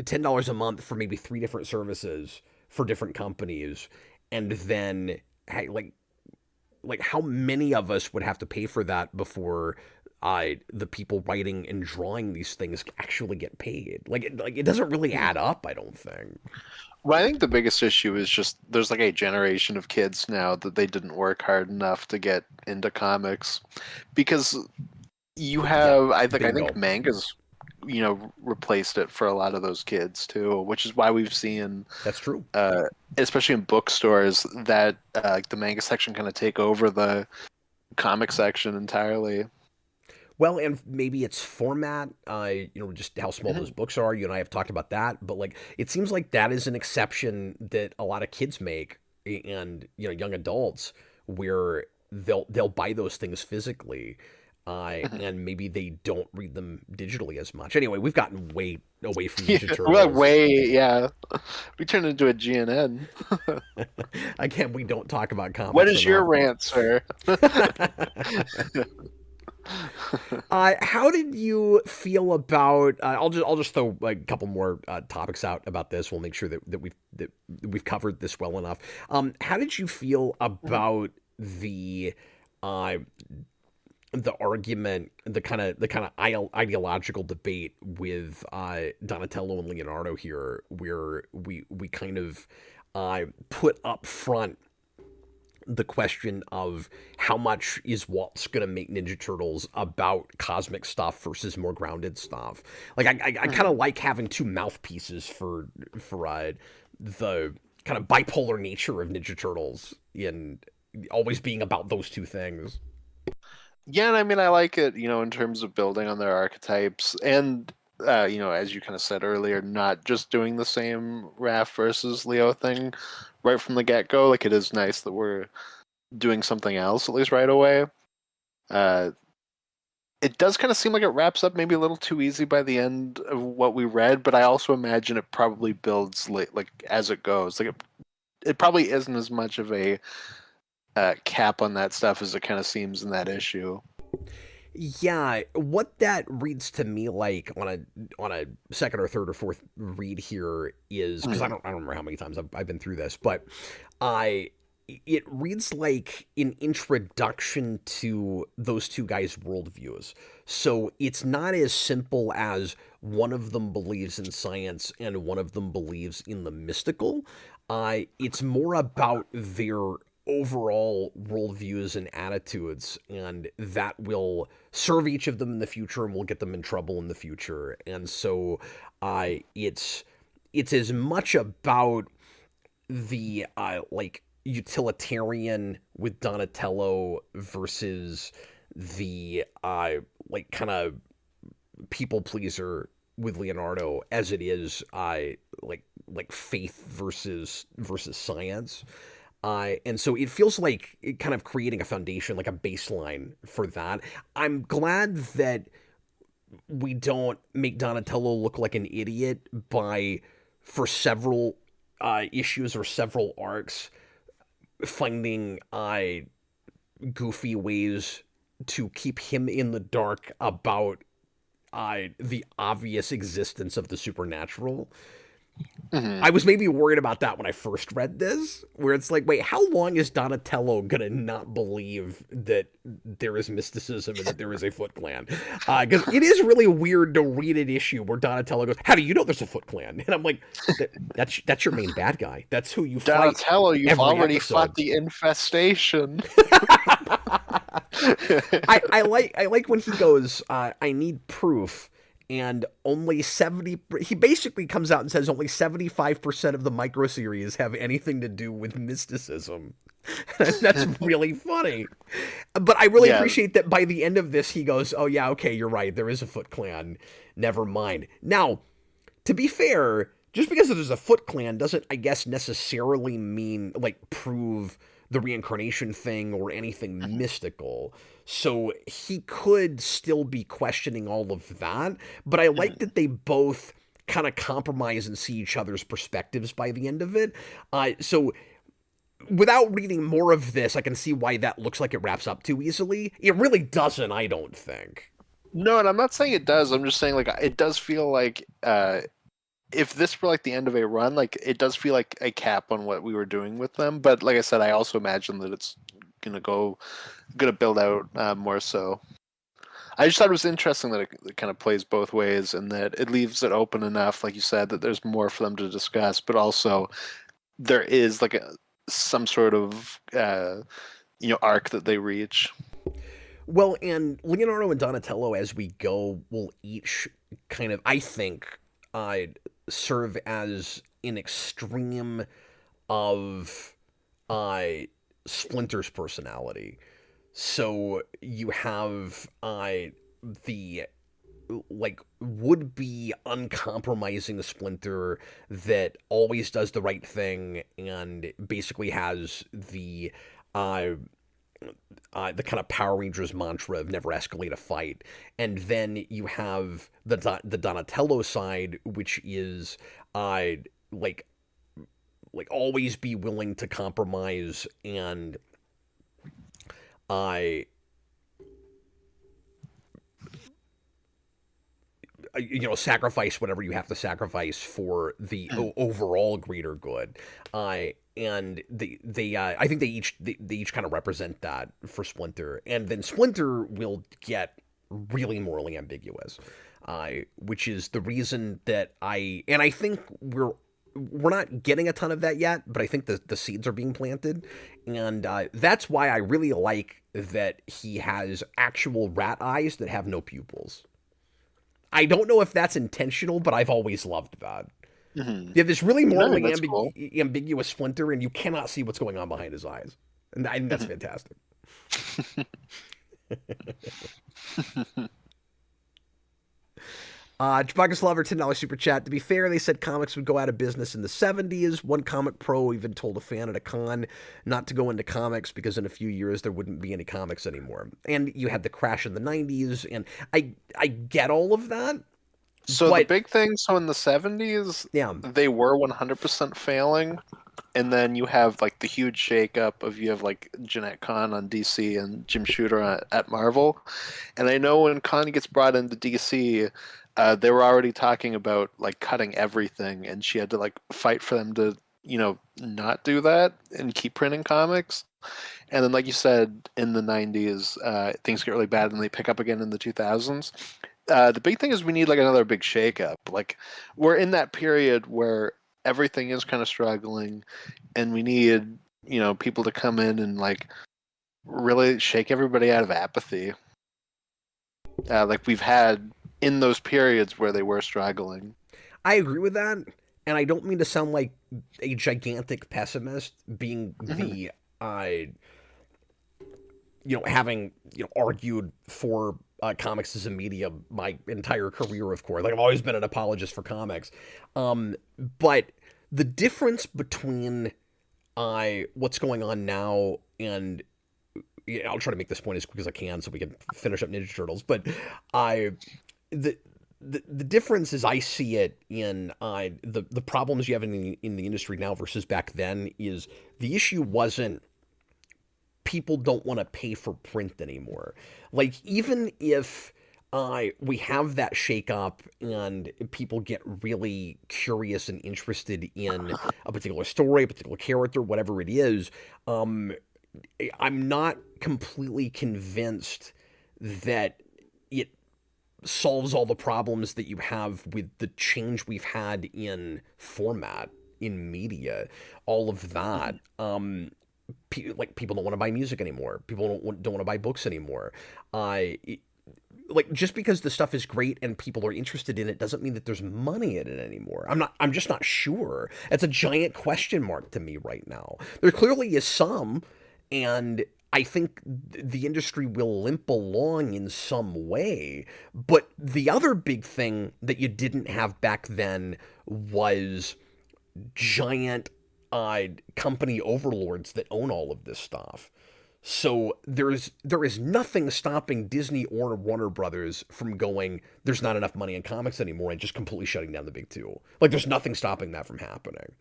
$10 a month for maybe three different services for different companies, and then like how many of us would have to pay for that before the people writing and drawing these things actually get paid? Like it doesn't really add up, I don't think. Well, I think the biggest issue is just there's like a generation of kids now that they didn't work hard enough to get into comics because you Yep, have I think bingo. manga's replaced it for a lot of those kids too, which is why we've seen, That's true. especially in bookstores, that the manga section kind of take over the comic section entirely. Well, and maybe it's format, just how small those Mhm. books are. You and I have talked about that, but like it seems like that is an exception that a lot of kids make, and young adults, where they'll buy those things physically, Mhm. and maybe they don't read them digitally as much. Anyway, we've gotten way away from Yeah, Ninja well, Turtles. yeah. We turned into a GNN. Again, we don't talk about What comics is your enough. rant, sir? How did you feel about? I'll just throw like, a couple more topics out about this. We'll make sure that we've covered this well enough. How did you feel Mhm. about uh, the argument, the kind of ideological debate with Donatello and Leonardo here, where we kind of put up front the question of how much is Waltz gonna make Ninja Turtles about cosmic stuff versus more grounded stuff. Like I kind Mhm. of like having two mouthpieces for the kind of bipolar nature of Ninja Turtles in always being about those two things. Yeah, and I mean, I like it, in terms of building on their archetypes and, as you kind of said earlier, not just doing the same Raph versus Leo thing right from the get-go. Like, it is nice that we're doing something else, at least right away. Uh, it does kind of seem like it wraps up maybe a little too easy by the end of what we read, but I also imagine it probably builds like as it goes. Like, it probably isn't as much of a cap on that stuff as it kind of seems in that issue. Yeah, what that reads to me like on a second or third or fourth read here is because I Mhm. don't remember how many times I've been through this, but I it reads like an introduction to those two guys' worldviews. So it's not as simple as one of them believes in science and one of them believes in the mystical. It's more about their overall worldviews and attitudes, and that will serve each of them in the future and will get them in trouble in the future. And so, it's as much about the like utilitarian with Donatello versus the like kind of people pleaser with Leonardo as it is like faith versus science. And so it feels like it kind of creating a foundation, like a baseline for that. I'm glad that we don't make Donatello look like an idiot by, for several issues or several arcs, finding goofy ways to keep him in the dark about the obvious existence of the supernatural. Mhm. I was maybe worried about that when I first read this, where it's like, wait, how long is Donatello gonna not believe that there is mysticism and that there is a Foot Clan? Because it is really weird to read an issue where Donatello goes, "How do you know there's a Foot Clan?" And I'm like, that's your main bad guy. That's who you fight Donatello, you've every already fought episode. the infestation. I like when he goes, I need proof, and only 70. He basically comes out and says only 75% of the micro series have anything to do with mysticism. That's really funny. But I really Yeah. appreciate that by the end of this, he goes, "Oh yeah, okay, you're right. There is a Foot Clan. Never mind." Now, to be fair, just because there's a Foot Clan doesn't, I guess, necessarily mean like prove the reincarnation thing or anything mystical. So he could still be questioning all of that. But I like that they both kind of compromise and see each other's perspectives by the end of it. So without reading more of this, I can see why that looks like it wraps up too easily. It really doesn't, I don't think. No, and I'm not saying it does. I'm just saying like it does feel like if this were like the end of a run, like it does feel like a cap on what we were doing with them. But like I said, I also imagine that it's gonna build out more so. I just thought it was interesting that it kind of plays both ways and that it leaves it open enough, like you said, that there's more for them to discuss, but also there is like some sort of arc that they reach. Well, and Leonardo and Donatello, as we go, will each kind of, I think, serve as an extreme of uh, Splinter's personality. So you have the like would be uncompromising Splinter that always does the right thing and basically has uh, the kind of Power Rangers mantra of never escalate a fight, and then you have the Donatello side, which is like always be willing to compromise and I sacrifice whatever you have to sacrifice for the overall greater good. And I think they each kind of represent that for Splinter, and then Splinter will get really morally ambiguous, which is the reason that I think we're not getting a ton of that yet, but I think the seeds are being planted, and that's why I really like that he has actual rat eyes that have no pupils. I don't know if that's intentional, but I've always loved that. Mm-hmm. You have this really morally Cool. ambiguous Splinter, and you cannot see what's going on behind his eyes, and that's Mm-hmm. fantastic. Chewbacca's Lover, $10 super chat. To be fair, they said comics would go out of business in the 70s. One comic pro even told a fan at a con not to go into comics because in a few years there wouldn't be any comics anymore. And you had the crash in the 90s, and I get all of that. So but, the big thing, so in the 70s, yeah, they were 100% failing, and then you have like the huge shakeup of you have like Jeanette Kahn on DC and Jim Shooter at Marvel, and I know when Kahn gets brought into DC, they were already talking about like cutting everything, and she had to like fight for them to not do that and keep printing comics. And then, like you said, in the 90s, things get really bad, and they pick up again in the 2000s. The big thing is we need like another big shakeup. Like we're in that period where everything is kind of struggling, and we need people to come in and like really shake everybody out of apathy. Like we've had in those periods where they were struggling. I agree with that, and I don't mean to sound like a gigantic pessimist, being the having argued for comics as a medium my entire career, of course. Like I've always been an apologist for comics, but the difference between what's going on now and I'll try to make this point as quick as I can so we can finish up Ninja Turtles. But the difference is I see it in the problems you have in the industry now versus back then is the issue wasn't people don't want to pay for print anymore. Like even if we have that shakeup and people get really curious and interested in a particular story, a particular character, whatever it is, I'm not completely convinced that it solves all the problems that you have with the change we've had in format, in media, all of that. People don't want to buy music anymore. People don't want to buy books anymore. Like just because the stuff is great and people are interested in it doesn't mean that there's money in it anymore. I'm just not sure. It's a giant question mark to me right now. There clearly is some, and I think the industry will limp along in some way. But the other big thing that you didn't have back then was giant company overlords that own all of this stuff. So there is nothing stopping Disney or Warner Brothers from going, there's not enough money in comics anymore, and just completely shutting down the big two. Like there's nothing stopping that from happening.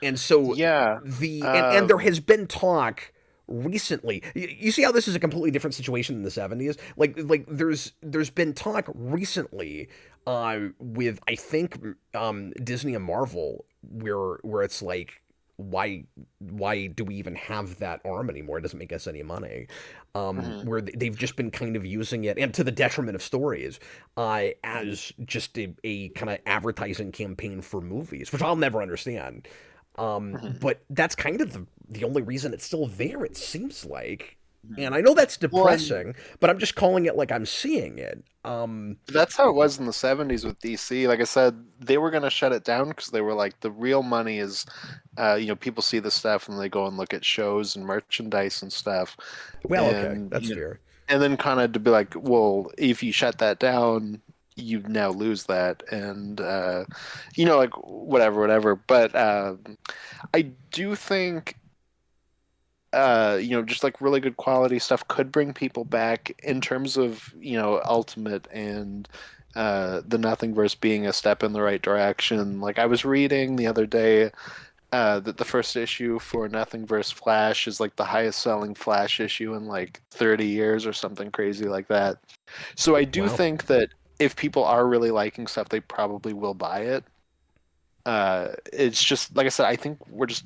And so Yeah. and there has been talk recently. You see how this is a completely different situation than the 70s? Like there's been talk recently with I think Disney and Marvel where it's like why do we even have that arm anymore? It doesn't make us any money. Where they've just been kind of using it, and to the detriment of stories, as just a kind of advertising campaign for movies, which I'll never understand. But that's kind of the only reason it's still there, it seems like. And I know that's Well, and depressing, but I'm just calling it like I'm seeing it. that's how it was in the 70s with DC. Like I said, they were going to shut it down because they were like, the real money is, people see the stuff and they go and look at shows and merchandise and stuff. Well, okay, And, that's fair. and then kind of to be like, well, if you shut that down, you now lose that. And, like whatever. But I do think just like really good quality stuff could bring people back in terms of, Ultimate and the Nothingverse being a step in the right direction. Like I was reading the other day that the first issue for Nothingverse Flash is like the highest selling Flash issue in like 30 years or something crazy like that. So I do Wow. think that if people are really liking stuff, they probably will buy it. It's just like I said, I think we're just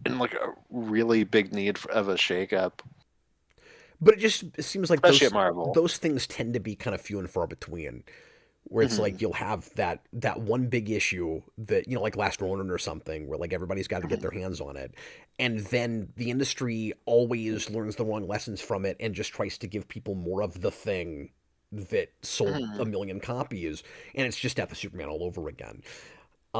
in like a really big need of a shakeup, But it just seems like especially at Marvel. those things tend to be kind of few and far between. Where it's Hmm. like you'll have that one big issue that like Last Ronin or something, where like everybody's got to get their hands on it, and then the industry always learns the wrong lessons from it and just tries to give people more of the thing that sold a Hmm. million copies, and it's just Death of Superman all over again.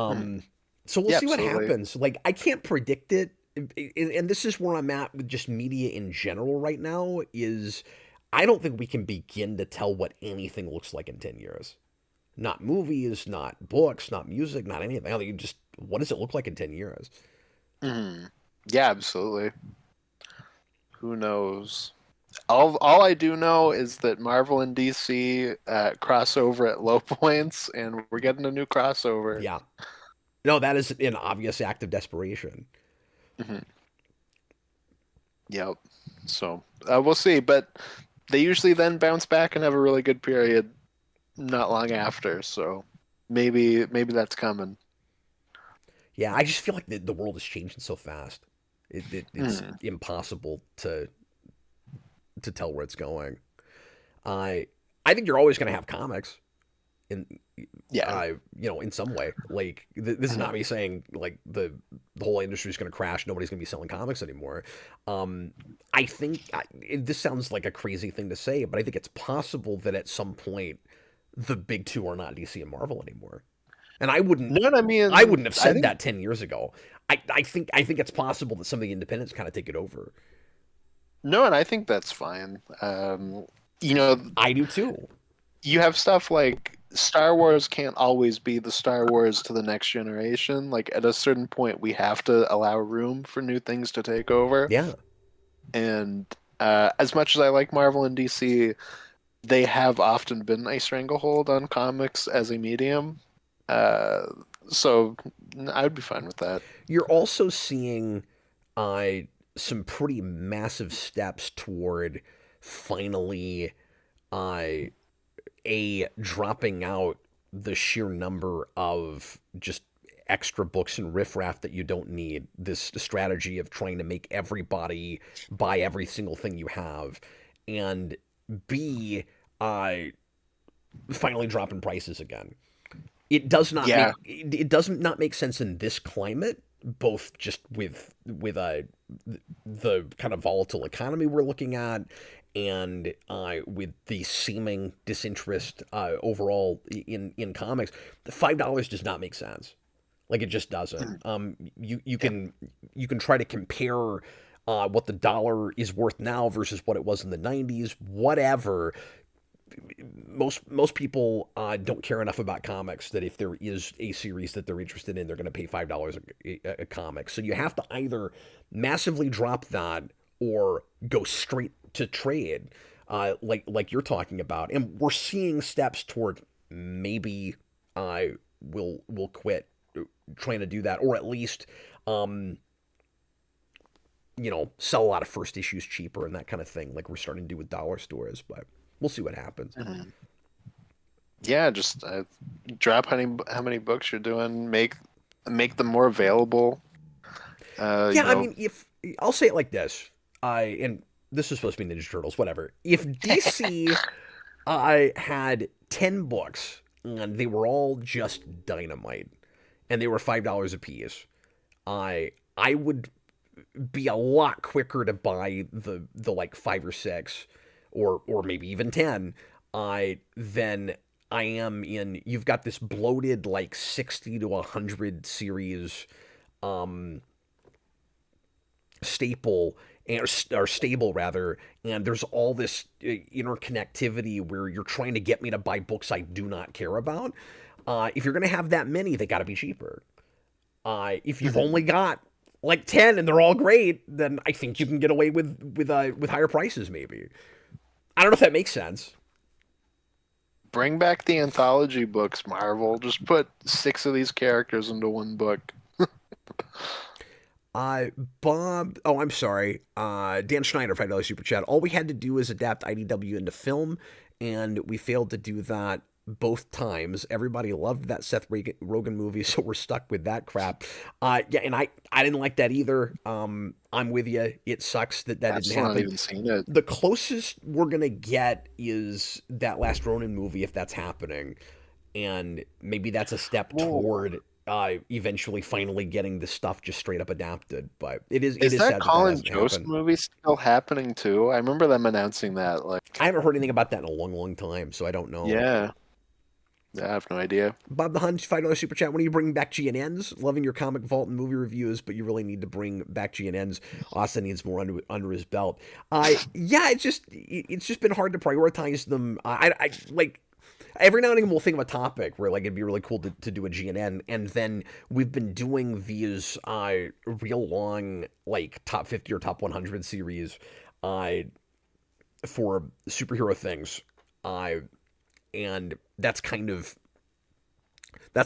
Hmm. So we'll Yeah, see what absolutely. happens. Like I can't predict it, and this is where I'm at with just media in general right now. Is I don't think we can begin to tell what anything looks like in 10 years. Not movies, not books, not music, not anything. I think just what does it look like in 10 years? Hmm. Yeah, absolutely. Who knows? All I do know is that Marvel and DC crossover at low points, and we're getting a new crossover. Yeah. No, that is an obvious act of desperation. Hmm. Yep. So we'll see, but they usually then bounce back and have a really good period not long after. So maybe that's coming. Yeah, I just feel like the world is changing so fast. It's Hmm. impossible to tell where it's going. I I think you're always going to have comics in Yeah. in some way. Like this is not Mhm. me saying like the whole industry is going to crash. Nobody's going to be selling comics anymore. Um, I think this sounds like a crazy thing to say, but I think it's possible that at some point the big two are not DC and Marvel anymore. And No, I I mean, wouldn't have I said think that 10 years ago. I think it's possible that some of the independents kind of take it over. no, and I think that's fine. You know, I do too. you have stuff like Star Wars can't always be the Star Wars to the next generation. Like at a certain point, we have to allow room for new things to take over. Yeah. And as much as I like Marvel and DC, they have often been a stranglehold on comics as a medium. Uh, so I'd be fine with that. You're also seeing uh, some pretty massive steps toward finally uh, dropping out the sheer number of just extra books and riffraff that you don't need. This strategy of trying to make everybody buy every single thing you have, and B, uh, finally dropping prices again. Yeah. It does not make sense in this climate, both just with the kind of volatile economy we're looking at, and with the seeming disinterest overall in comics. $5 does not make sense. Like it just doesn't. Mhm. Yeah. You can try to compare what the dollar is worth now versus what it was in the '90s. Whatever, most people don't care enough about comics that if there is a series that they're interested in, they're going to pay $5 a comic. So you have to either massively drop that or go straight to trade, like you're talking about. And we're seeing steps toward maybe will quit trying to do that, or at least um, sell a lot of first issues cheaper and that kind of thing, like we're starting to do with dollar stores. But we'll see what happens. Mhm. Yeah, just drop how many books you're doing, make them more available. Uh, Yeah, you I know, mean, if I'll say it like this, and this is supposed to be Ninja Turtles, whatever. If DC I had 10 books and they were all just dynamite and they were $5 a piece, I would be a lot quicker to buy the like 5 or 6 or maybe even 10 than I am in. You've got this bloated like 60 to 100 series um staple and or stable rather, and there's all this interconnectivity where you're trying to get me to buy books I do not care about. If you're going to have that many, they got to be cheaper. If you've only got like 10 and they're all great, then I think you can get away with higher prices maybe. I don't know if that makes sense. Bring back the anthology books, Marvel. Just put 6 of these characters into one book. Bob, oh, I'm sorry. Dan Schneider, $5 super chat. All we had to do is adapt IDW into film, and we failed to do that both times. Everybody loved that Seth Rogen movie, so we're stuck with that crap. Yeah, and I didn't like that either. I'm with you. It sucks that I've didn't still not happen. even seen it. The closest we're gonna get is that last Ronin movie, if that's happening, and maybe that's a step Whoa. toward eventually finally getting the stuff just straight up adapted. But Is it is that sad Colin hasn't Jost happened. movie still happening too? I remember them announcing that. Like, I haven't heard anything about that in a long, long time, so I don't know. yeah, I have no idea. Bob the Hunt, $5 super chat. When are you bringing back GNNs? Loving your comic vault and movie reviews, but you really need to bring back GNNs. Austin needs more under his belt. Yeah, it's just been hard to prioritize them. I like every now and again we'll think of a topic where like it'd be really cool to do a GNN, and then we've been doing these real long like top 50 or top 100 series for superhero things. And that's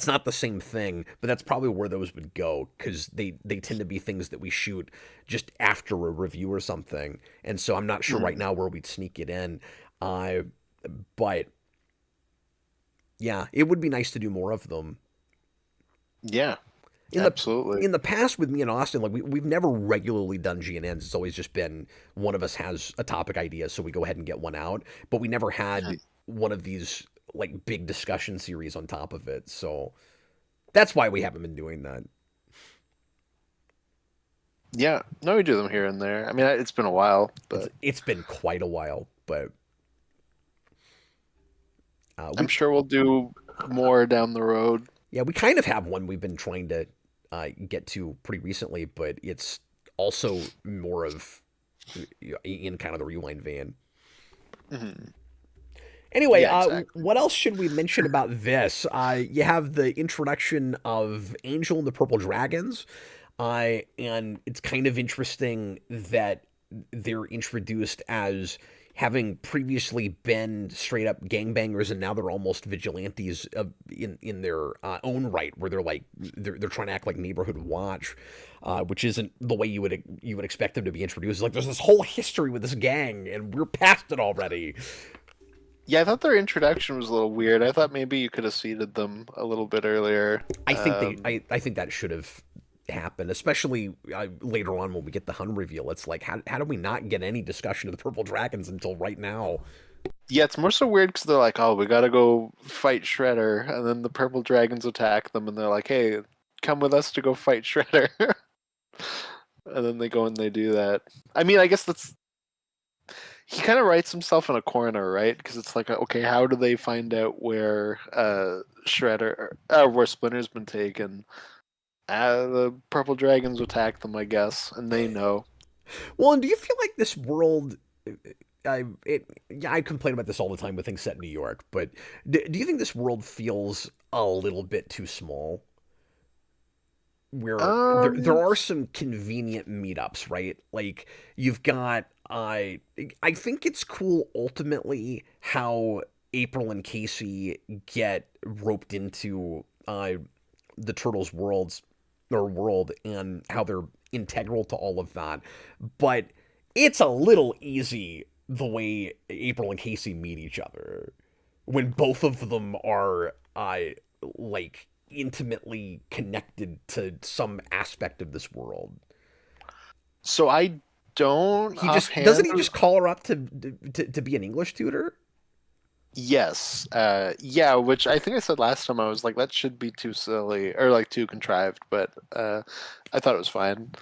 not the same thing, but that's probably where those would go because they tend to be things that we shoot just after a review or something, and so I'm not sure right now where we'd sneak it in, but yeah, it would be nice to do more of them. Yeah, In absolutely. in the past with me and Austin, like we've never regularly done GNNs. It's always just been one of us has a topic idea, so we go ahead and get one out. But we never had one of these like big discussion series on top of it. So that's why we haven't been doing that. Yeah, no, we do them here and there. I mean, it's been a while, but It's been quite a while, but I'm sure we'll do more down the road. yeah, we kind of have one we've been trying to get to pretty recently, but it's also more of in kind of the rewind vein. Anyway, Yeah, exactly. what else should we mention about this? You have the introduction of Angel and the Purple Dragons, and it's kind of interesting that they're introduced as having previously been straight up gangbangers, and now they're almost vigilantes in their own right, where they're trying to act like neighborhood watch, which isn't the way you would expect them to be introduced. Like there's this whole history with this gang, and we're past it already. Yeah, I thought their introduction was a little weird. I thought maybe you could have seeded them a little bit earlier. I think that should have happened, especially later on when we get the Hun reveal. It's like, how do we not get any discussion of the Purple Dragons until right now? Yeah, it's more so weird because they're like, oh, we gotta go fight Shredder, and then the Purple Dragons attack them, and they're like, hey, come with us to go fight Shredder. And then they go and they do that. I mean, I guess that's he kind of writes himself in a corner, right? Because it's like, okay, how do they find out where Shredder, where Splinter's been taken? The Purple Dragons attack them, I guess, and they know. Well, and do you feel like this world? I complain about this all the time with things set in New York, but do you think this world feels a little bit too small? Where there are some convenient meetups, right? Like you've got I think it's cool ultimately how April and Casey get roped into the Turtles world and how they're integral to all of that. But it's a little easy the way April and Casey meet each other when both of them are like intimately connected to some aspect of this world. So I don't He just doesn't he just call her up to be an English tutor? Yes. Yeah, which I think I said last time. I was like, that should be too silly or like too contrived, but I thought it was fine.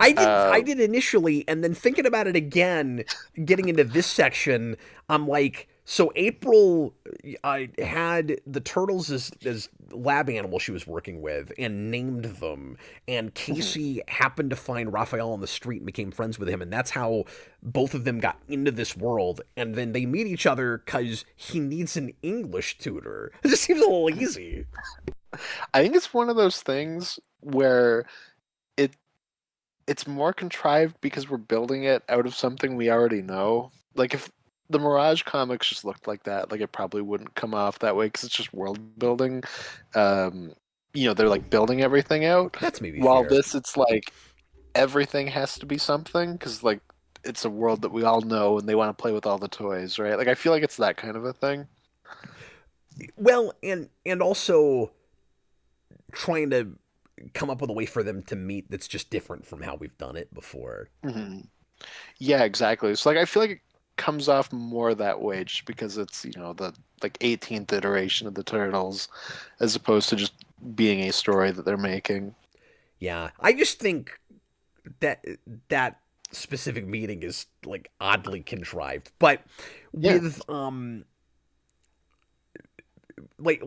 I Uh, did initially, and then thinking about it again, getting into this section, I'm like, so April, I had the turtles as lab animals she was working with and named them, and mhm. Casey happened to find Raphael on the street and became friends with him, and that's how both of them got into this world. And then they meet each other because he needs an English tutor. It just seems a little easy. I think it's one of those things where it it's more contrived because we're building it out of something we already know. Like if the Mirage comics just looked like that, like it probably wouldn't come off that way because it's just world building. Um, they're like building everything out. That's maybe While fair. this, it's like everything has to be something because like it's a world that we all know and they want to play with all the toys, right? Like I feel like it's that kind of a thing. Well, and also trying to come up with a way for them to meet that's just different from how we've done it before. Hmm. Yeah, exactly. So like I feel like it comes off more that way just because it's, the like 18th iteration of the Turtles as opposed to just being a story that they're making. Yeah, I just think that that specific meeting is like oddly contrived. But Yeah. with like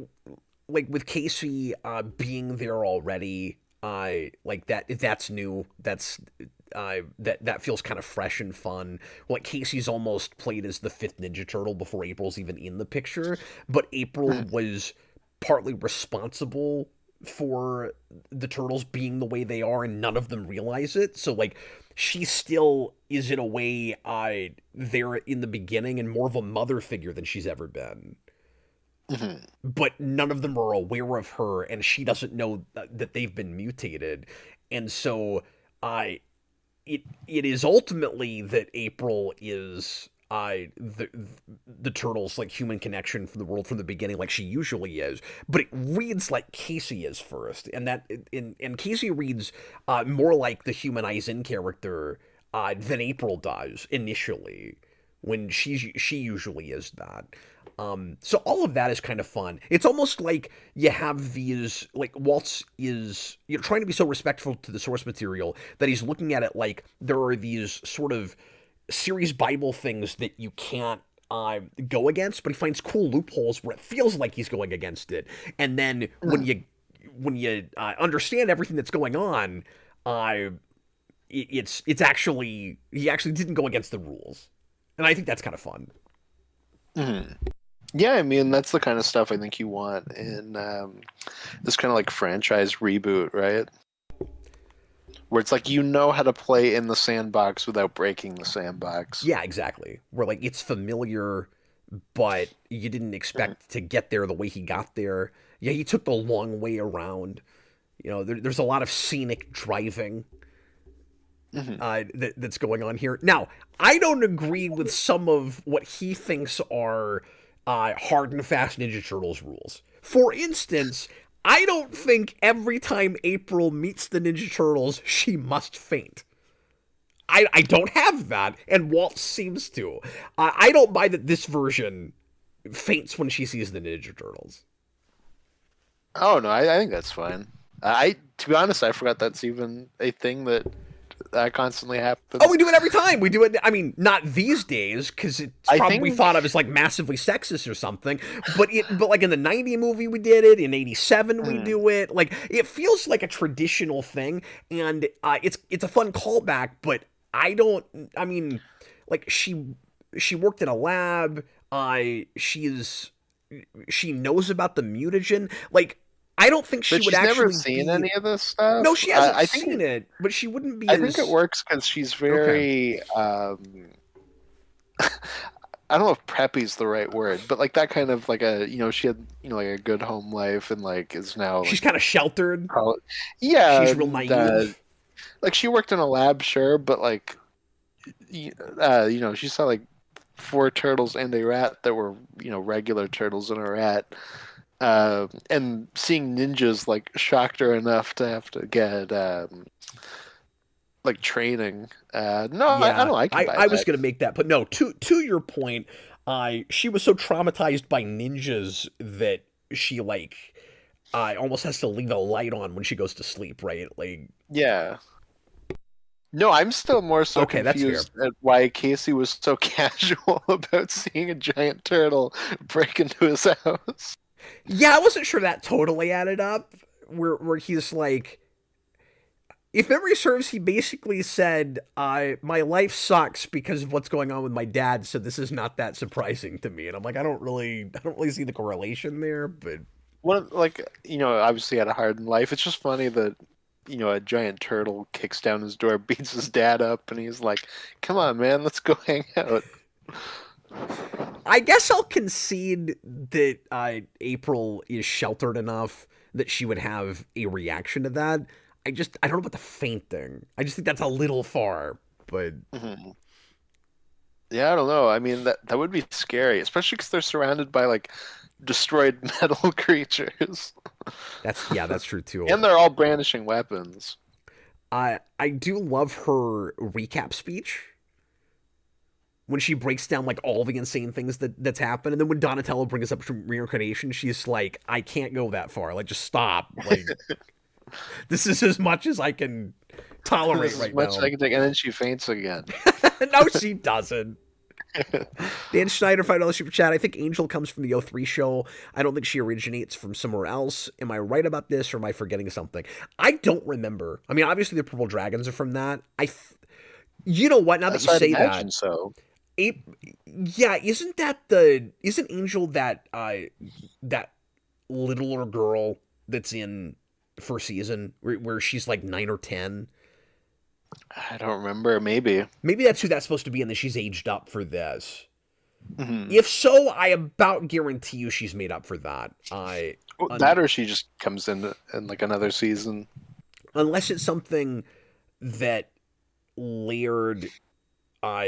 like with Casey being there already, like that's new. That feels kind of fresh and fun. Like Casey's almost played as the fifth Ninja Turtle before April's even in the picture, but April Mhm. was partly responsible for the turtles being the way they are, and none of them realize it. So like she still is in a way there in the beginning and more of a mother figure than she's ever been, Mhm. but none of them are aware of her, and she doesn't know that they've been mutated. And so I it is ultimately that April is the turtles like human connection from the world from the beginning, like she usually is, but it reads like Casey is first, and and Casey reads more like the Human Eisen character than April does initially, when she usually is that. So all of that is kind of fun. It's almost like you have these, like Waltz is trying to be so respectful to the source material that he's looking at it like there are these sort of series Bible things that you can't go against, but he finds cool loopholes where it feels like he's going against it. And then Mhm. when you understand everything that's going on, uh, it's actually he actually didn't go against the rules, and I think that's kind of fun. Mhm. Yeah, I mean that's the kind of stuff I think you want in this kind of like franchise reboot, right? Where it's like you know how to play in the sandbox without breaking the sandbox. Yeah, exactly. Where like it's familiar, but you didn't Mhm. expect to get there the way he got there. Yeah, he took the long way around. There's a lot of scenic driving Mhm. that's going on here. Now, I don't agree with some of what he thinks are hard and fast Ninja Turtles rules. For instance, I don't think every time April meets the Ninja Turtles, she must faint. I don't have that, and Walt seems to. I don't buy that this version faints when she sees the Ninja Turtles. Oh no, I think that's fine. I to be honest, I forgot that's even a thing that constantly Oh, happens. we do it every time. We do it. I mean, not these days because it's I probably think thought of as like massively sexist or something. But like in the '90 movie, we did it. In '87, we mm, do it. Like it feels like a traditional thing, and it's a fun callback. But I don't. I mean, like she worked in a lab. She knows about the mutagen. Like I don't think she but would she's never actually seen be. any of this No, stuff. she hasn't seen it, but she wouldn't be I think it as works because she's okay. very I don't know if preppy's the right word, but like that kind of like she had like a good home life and like is now She's like kind of sheltered. probably yeah, She's real and naive. like she worked in a lab, sure, but like she saw like four turtles and a rat that were regular turtles and a rat. And seeing ninjas like shocked her enough to have to get like training. No, I Yeah, don't know. I can buy I was that. gonna make that, but no. To your point, she was so traumatized by ninjas that she like almost has to leave a light on when she goes to sleep, right? Like, Yeah. No, I'm still more so okay, that's fair. confused at why Casey was so casual about seeing a giant turtle break into his house. Yeah, I wasn't sure that totally added up. Where he's like, if memory serves, he basically said, "My life sucks because of what's going on with my dad, so this is not that surprising to me." And I'm like, I don't really see the correlation there, but Like, obviously had a hard life. It's just funny that, a giant turtle kicks down his door, beats his dad up, and he's like, "Come on, man, let's go hang out." I guess I'll concede that April is sheltered enough that she would have a reaction to that. I don't know about the fainting. I just think that's a little far, but Mhm. Yeah, I don't know. I mean, that would be scary, especially because they're surrounded by like destroyed metal creatures, that's true too. and they're all brandishing weapons. I do love her recap speech when she breaks down like all the insane things that's happened, and then when Donatello brings up reincarnation, she's like, "I can't go that far. Like, just stop. Like, this is as much as I can This tolerate is right much now." I can take, and then she faints again. No, she doesn't. Dan Schneider, $5 super chat. I think Angel comes from the O3 show. I don't think she originates from somewhere else. Am I right about this, or am I forgetting something? I don't remember. I mean, obviously the Purple Dragons are from that. You know what? Now that you So I'd say that, imagine so. Yeah, isn't Angel that littler girl that's in first season where she's like 9 or 10? I don't remember. Maybe. Maybe that's who that's supposed to be, and that she's aged up for this. Mhm. If so, I about guarantee you she's made up for that. That, or she just comes in like another season. Unless it's something that Laird uh,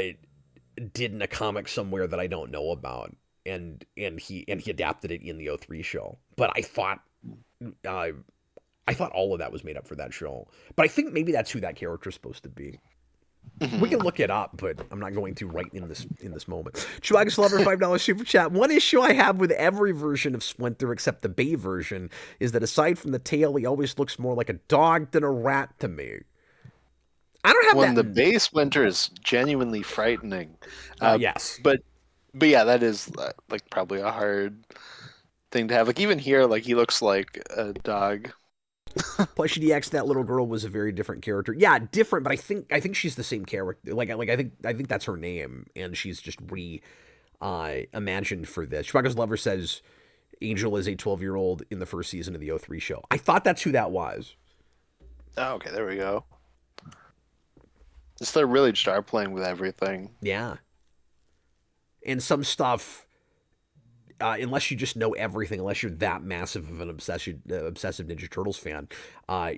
did in a comic somewhere that I don't know about, and he adapted it in the O3 show. But uh, I thought all of that was made up for that show. But I think maybe that's who that character's supposed to be. We can Mhm. look it up, but I'm not going to right in this moment. Chewbacca's Lover, $5 super chat. One issue I have with every version of Splinter except the Bay version is that aside from the tail, he always looks more like a dog than a rat to me. I don't have When that the in. base Splinter is genuinely frightening, uh, Yes. but yeah, that is like probably a hard thing to have. Like even here, like he looks like a dog. Plushie DX, that little girl was a very different character. Yeah, different, but I think she's the same character. I think that's her name, and she's just imagined for this. Chewbacca's Lover says Angel is a 12-year-old in the first season of the O3 show. I thought that's who that was. Oh, okay, there we go. Just they're really start playing with everything. Yeah. And some stuff, unless you just know everything, unless you're that massive of an obsessive Ninja Turtles fan,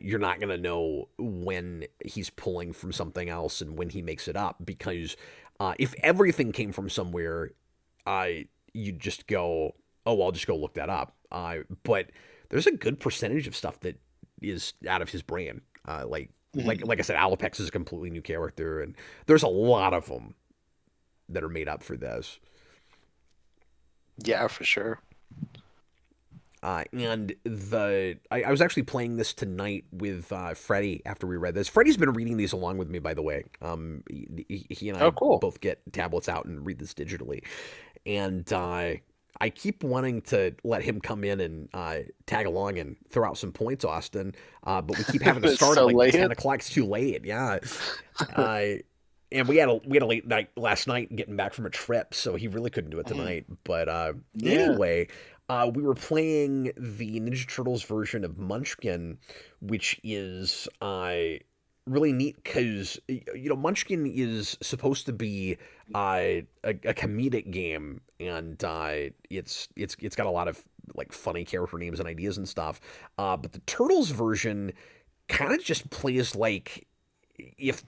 you're not going to know when he's pulling from something else and when he makes it up. Because if everything came from somewhere, you'd just go, oh, I'll just go look that up. But there's a good percentage of stuff that is out of his brain. Like I said, Alopex is a completely new character, and there's a lot of them that are made up for this. Yeah, for sure. And I was actually playing this tonight with Freddie after we read this. Freddie's been reading these along with me, by the way. He and I Oh, cool. both get tablets out and read this digitally, and I keep wanting to let him come in and tag along and throw out some points, Austin. But we keep having to It's start so at like late. 10 o'clock. It's too late. Yeah. Uh, and we had a late night last night getting back from a trip, so he really couldn't do it Mhm. tonight. But Yeah. anyway, we were playing the Ninja Turtles version of Munchkin, which is really neat because Munchkin is supposed to be a comedic game, and it's got a lot of like funny character names and ideas and stuff. But the Turtles version kind of just plays like if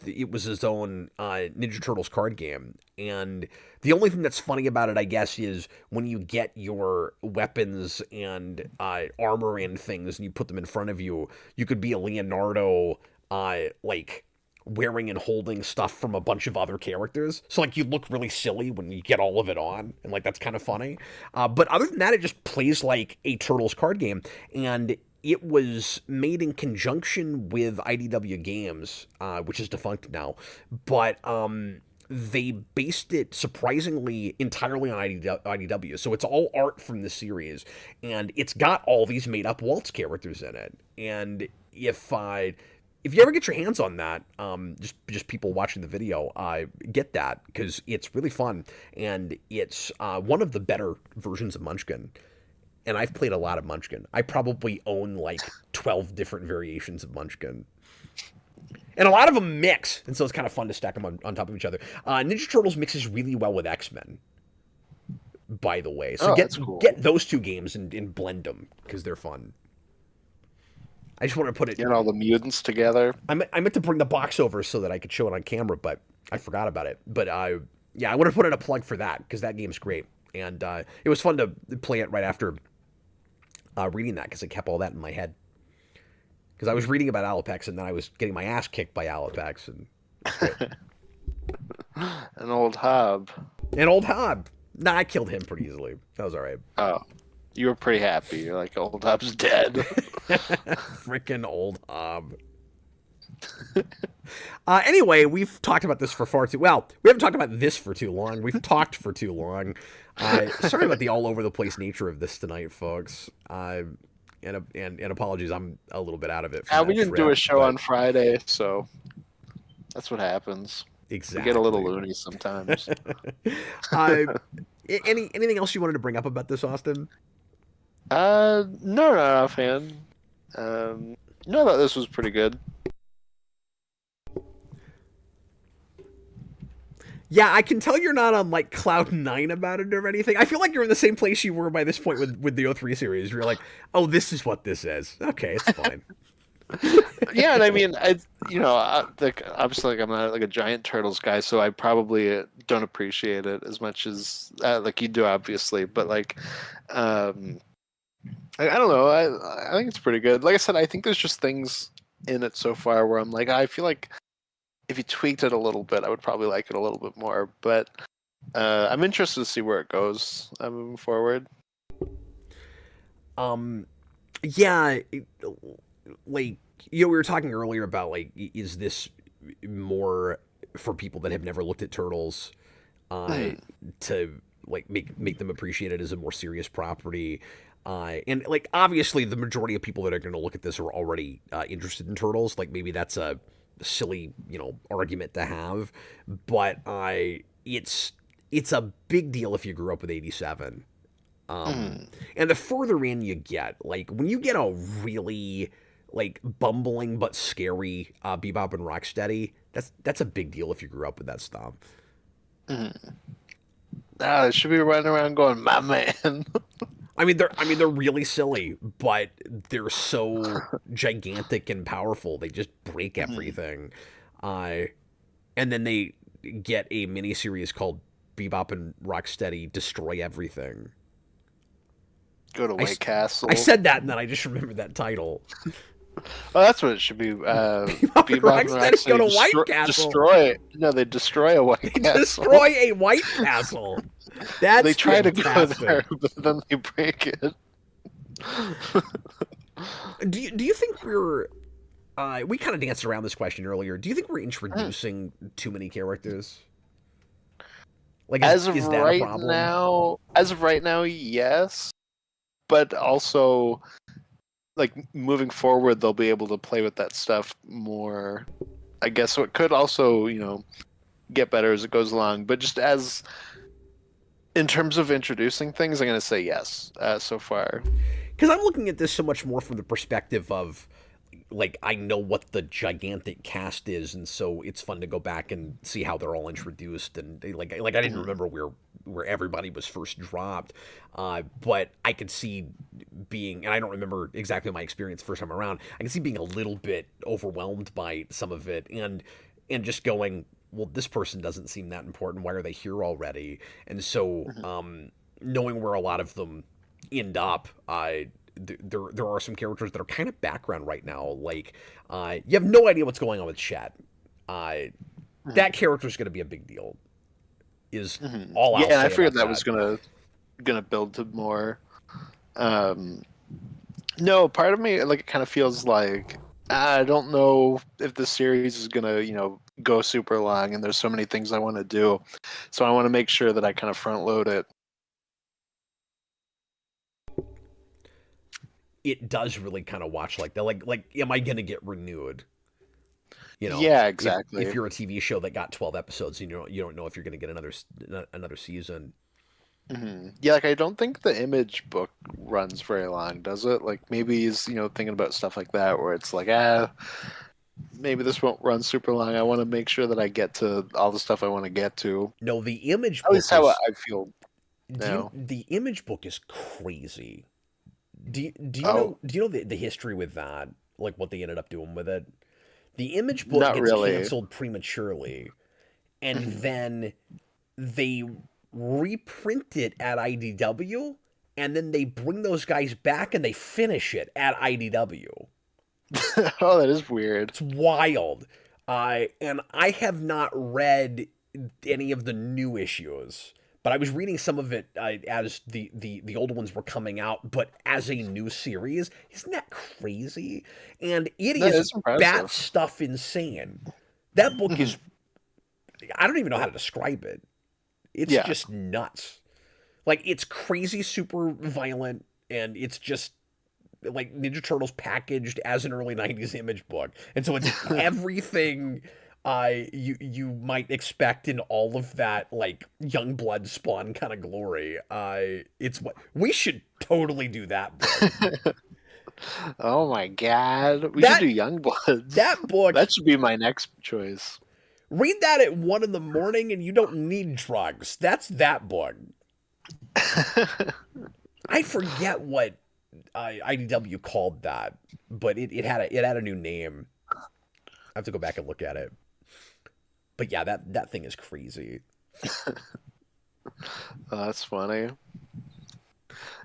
it was his own Ninja Turtles card game. And the only thing that's funny about it, I guess, is when you get your weapons and armor and things, and you put them in front of you, you could be a Leonardo like wearing and holding stuff from a bunch of other characters. So like you look really silly when you get all of it on, and like that's kind of funny. But other than that, it just plays like a Turtles card game, and it was made in conjunction with IDW Games, which is defunct now, but they based it surprisingly entirely on IDW. So it's all art from the series, and it's got all these made up Waltz characters in it. And if you ever get your hands on that, just people watching the video, get that because it's really fun, and it's one of the better versions of Munchkin. And I've played a lot of Munchkin. I probably own like 12 different variations of Munchkin. And a lot of them mix, and so it's kind of fun to stack them on top of each other. Ninja Turtles mixes really well with X-Men, by the way. So get those two games and blend them, because they're fun. I just want to put it... Get all the mutants together. I meant to bring the box over so that I could show it on camera, but I forgot about it. But I want to put in a plug for that, because that game's great. And it was fun to play it right after reading that, because it kept all that in my head. Because I was reading about Alopex, and then I was getting my ass kicked by Alopex. And An old hob. Nah, I killed him pretty easily. That was all right. Oh, you were pretty happy. You're like, old hob's dead. Frickin' old hob. Anyway, we've talked about this for far too... Well, we haven't talked about this for too long. We've talked for too long. Sorry about the all-over-the-place nature of this tonight, folks. And apologies, I'm a little bit out of it. We didn't do a show on Friday, so that's what happens. Exactly. We get a little loony sometimes. Anything else you wanted to bring up about this, Austin? No, not offhand. No, I thought this was pretty good. Yeah, I can tell you're not on like cloud 9 about it or anything. I feel like you're in the same place you were by this point with the 03 series. You're like, oh, this is what this is. Okay, it's fine. Yeah, and I mean, obviously, like, I'm not like a giant Turtles guy, so I probably don't appreciate it as much as like you do, obviously. But like, I don't know. I think it's pretty good. Like I said, I think there's just things in it so far where I'm like, I feel like if you tweaked it a little bit, I would probably like it a little bit more. But I'm interested to see where it goes moving forward. Yeah, like, we were talking earlier about, like, is this more for people that have never looked at Turtles to, like, make them appreciate it as a more serious property? And, like, obviously the majority of people that are going to look at this are already interested in Turtles. Like, maybe that's a silly, argument to have. But it's a big deal if you grew up with 87. And the further in you get, like, when you get a really, like, bumbling but scary Bebop and Rocksteady, that's a big deal if you grew up with that stuff. They should be running around going, my man. I mean, they're really silly, but they're so gigantic and powerful. They just break everything. And then they get a miniseries called Bebop and Rocksteady Destroy Everything. Go to White Castle. I said that, and then I just remembered that title. Oh, that's what it should be. Bebop and Rocksteady go to White Castle. They destroy a White Castle. Destroy a White Castle. They try to go there, but then they break it. Do you think we're... we kind of danced around this question earlier. Do you think we're introducing too many characters? Like, is that a problem? As of right now, yes. But also, like, moving forward, they'll be able to play with that stuff more. I guess so it could also, get better as it goes along. But just in terms of introducing things, I'm going to say yes so far. Because I'm looking at this so much more from the perspective of, like, I know what the gigantic cast is, and so it's fun to go back and see how they're all introduced. And like I didn't remember where everybody was first dropped, but I could see being, and I don't remember exactly my experience first time around. I can see being a little bit overwhelmed by some of it, and just going, well, this person doesn't seem that important. Why are they here already? And so, knowing where a lot of them end up, there are some characters that are kind of background right now. Like, you have no idea what's going on with Chet. Uh, Mhm. that character's going to be a big deal. Is Mhm. all Yeah, I'll and I say figured about that was that. gonna build to more. Um, no, part of me like it kind of feels like I don't know if the series is gonna go super long, and there's so many things I want to do, so I want to make sure that I kind of front load it. It does really kind of watch like that. Like, am I going to get renewed? You know, Yeah, if exactly. you're a TV show that got 12 episodes and you don't know if you're going to get another season. Yeah, like I don't think the Image book runs very long, does it? Like maybe he's thinking about stuff like that, where it's like maybe this won't run super long. I want to make sure that I get to all the stuff I want to get to. No, the Image At book least how is I feel now. the Image book is crazy. Oh, do you know the history with that? Like what they ended up doing with it? The Image book not gets really. canceled prematurely, and Mhm. then they reprint it at IDW, and then they bring those guys back and they finish it at IDW. Oh, that is weird. It's wild. And I have not read any of the new issues, but I was reading some of it as the old ones were coming out, but as a new series. Isn't that crazy? And it That is is bat impressive. stuff insane. That book Mhm. is, I don't even know how to describe it. It's Yeah. just nuts. Like, it's crazy, super violent, and it's just like Ninja Turtles packaged as an early '90s Image book, and so it's everything you might expect in all of that like young blood spawn kind of glory. It's what we should totally do that book. Oh my god. We should That do Youngbloods. that book. That should be my next choice. Read that at 1 in the morning, and you don't need drugs. That's that book. I forget what IDW called that, but it had a new name. I have to go back and look at it. But yeah, that thing is crazy. Oh, that's funny.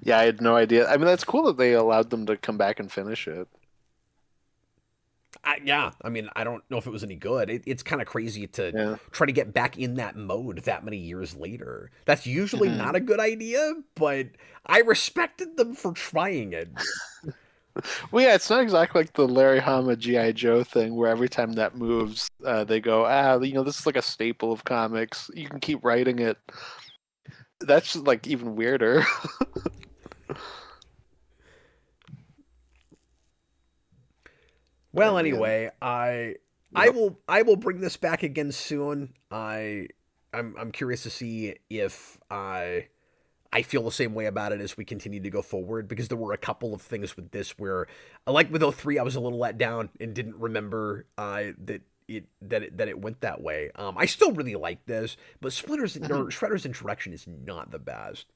Yeah, I had no idea. I mean, that's cool that they allowed them to come back and finish it. Yeah, I mean, I don't know if it was any good. It's kind of crazy to Yeah. try to get back in that mode that many years later. That's usually Mhm. not a good idea, but I respected them for trying it. Well, yeah, it's not exactly like the Larry Hama GI Joe thing, where every time that moves, they go, this is like a staple of comics. You can keep writing it. That's just, like even weirder. I Well, mean, anyway, yep. I will bring this back again soon. I'm curious to see if I feel the same way about it as we continue to go forward, because there were a couple of things with this where, like with '03, I was a little let down and didn't remember that it went that way. I still really like this, but Mhm. Shredder's introduction is not the best.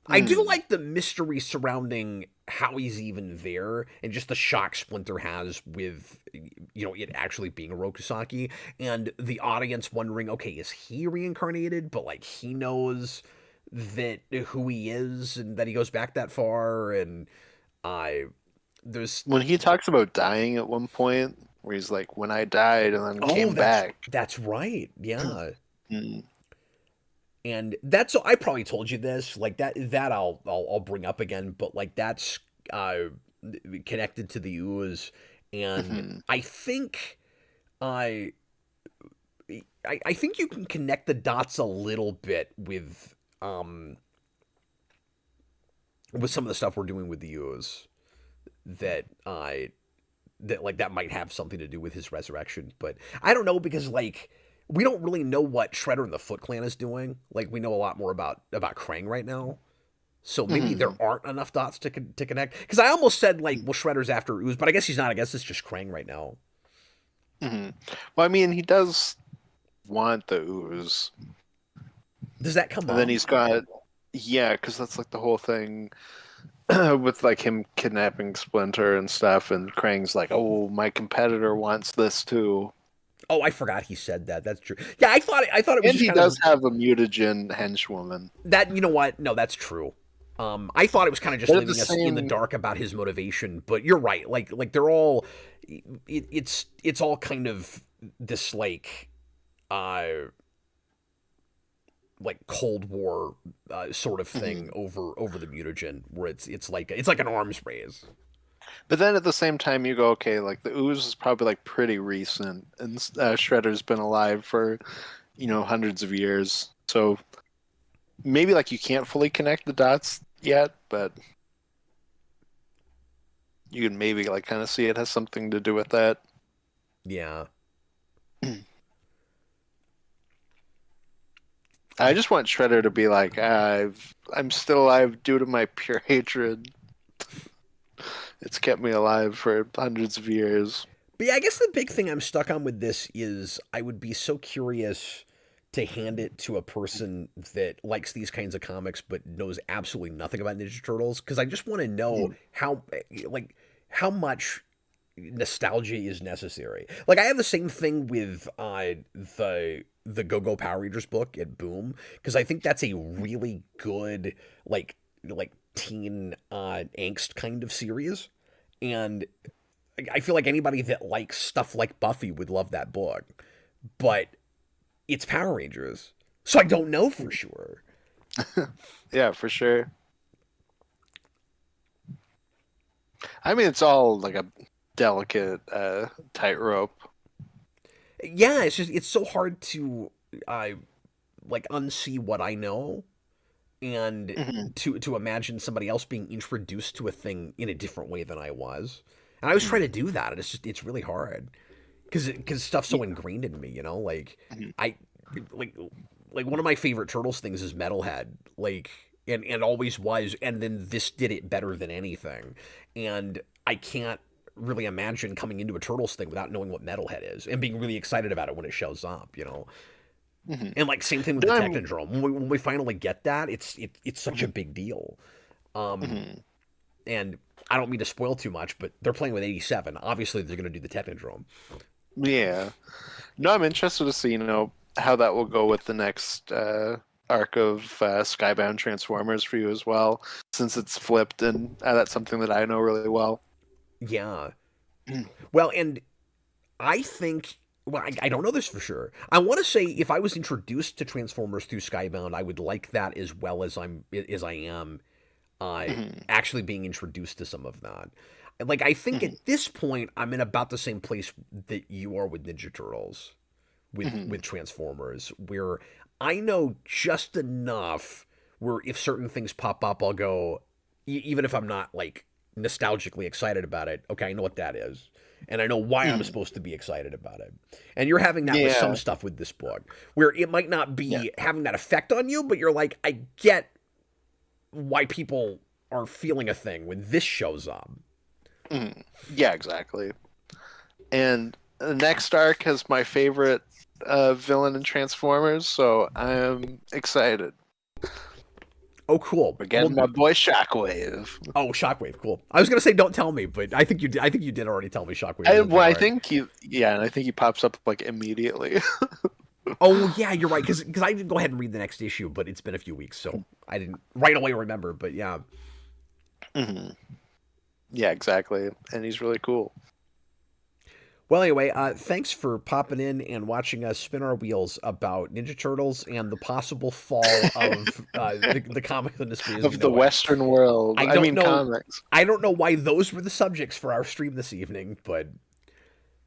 I do Mhm. like the mystery surrounding how he's even there, and just the shock Splinter has with it actually being a Rokusaki, and the audience wondering, okay, is he reincarnated? But like he knows that who he is and that he goes back that far, and I there's When he talks about dying at one point, where he's like, "When I died and then oh came back." that's right, yeah. Mm. And that's I probably told you this, like that I'll bring up again, but like that's uh connected to the ooze, and Mhm. I think I I think you can connect the dots a little bit with some of the stuff we're doing with the ooze, that that might have something to do with his resurrection, but I don't know, because like we don't really know what Shredder and the Foot Clan is doing. Like we know a lot more about Krang right now. So maybe there Mhm. aren't enough dots to connect. Because I almost said like, well, Shredder's after Ooze, but I guess he's not. I guess it's just Krang right now. Mhm. Well, I mean, he does want the ooze, Does that come and then up? he's got yeah, because that's like the whole thing with like him kidnapping Splinter and stuff, and Krang's like, "Oh, my competitor wants this too." Oh, I forgot he said that. That's true. Yeah, I thought it was And just he kind of does have a mutagen henchwoman. that. You know what? No, that's true. I thought it was kind of just But at the leaving us in the same, dark about his motivation, but you're right. Like they're all, it's all kind of this uh, like Cold War sort of thing Mhm. over the mutagen, where it's like an arms race. But then at the same time, you go, okay, like the ooze is probably like pretty recent, and Shredder's been alive for hundreds of years. So maybe like you can't fully connect the dots yet, but you can maybe like kind of see it has something to do with that. Yeah. I just want Shredder to be like, I'm still alive due to my pure hatred. It's kept me alive for hundreds of years. But yeah, I guess the big thing I'm stuck on with this is I would be so curious to hand it to a person that likes these kinds of comics but knows absolutely nothing about Ninja Turtles, because I just want to know Mhm. how much nostalgia is necessary. Like I have the same thing with the Go Go Power Rangers book at Boom, because I think that's a really good like teen angst kind of series, and I feel like anybody that likes stuff like Buffy would love that book, but it's Power Rangers, so I don't know for sure. Yeah, for sure. I mean, it's all like a delicate tightrope. Yeah, it's so hard to uh, like unsee what I know and Mhm. to imagine somebody else being introduced to a thing in a different way than I was. And I was trying Mhm. to do that, and it's really hard because stuff's so Yeah. ingrained in me, you know. Like Mhm. I like like one of my favorite Turtles things is Metalhead, like and always was, and then this did it better than anything, and I can't really imagine coming into a Turtles thing without knowing what Metalhead is and being really excited about it when it shows up, you know. Mhm. And like same thing with No, the I'm. Technodrome. When we finally get that, it's such a Mhm. big deal. Um, Mhm. and I don't mean to spoil too much, but they're playing with 87. Obviously, they're going to do the Technodrome. Yeah. No, I'm interested to see, how that will go with the next arc of Skybound Transformers for you as well, since it's flipped, and that's something that I know really well. Yeah. Well, and I think. Well, I don't know this for sure. I want to say if I was introduced to Transformers through Skybound, I would like that as well as I am uh, Mhm. actually being introduced to some of that. Like I think Mhm. at this point, I'm in about the same place that you are with Ninja Turtles, with Mhm. Transformers, where I know just enough where if certain things pop up, I'll go, even if I'm not like nostalgically excited about it. Okay, I know what that is, and I know why I'm Mhm. supposed to be excited about it. And you're having that with some Yeah. stuff with this book, where it might not Yeah. be having that effect on you, but you're like, I get why people are feeling a thing when this shows up. Mhm. Yeah, exactly. And the next arc has my favorite villain in Transformers, so I'm excited. Oh, cool. We're Well, getting my boy Shockwave. oh, Shockwave, cool. I was gonna say don't tell me, but I think you did. I think you did already tell me Shockwave was in the Well, I arc. think and I think he pops up like immediately. Oh yeah, you're right. Because I did go ahead and read the next issue, but it's been a few weeks, so I didn't right away remember. But yeah. Hmm. Yeah, exactly. And he's really cool. Well, anyway, thanks for popping in and watching us spin our wheels about Ninja Turtles and the possible fall of the comic industry as we Of the know it. Western world. I I don't mean, know. comics. I don't know why those were the subjects for our stream this evening, but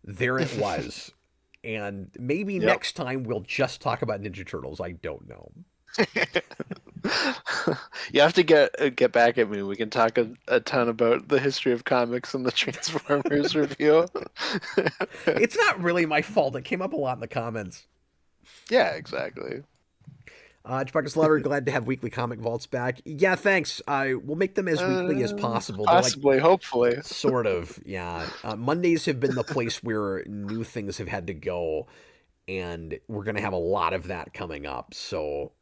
there it was. And maybe Yep. next time we'll just talk about Ninja Turtles. I don't know. You have to get back at me. We can talk a ton about the history of comics and the Transformers review. It's not really my fault. It came up a lot in the comments. Yeah, exactly. Chewbacca's Lover, glad to have weekly comic vaults back. Yeah, thanks. We'll make them as weekly as possible. They're like Possibly, hopefully. sort of, yeah. Mondays have been the place where new things have had to go, and we're gonna have a lot of that coming up. So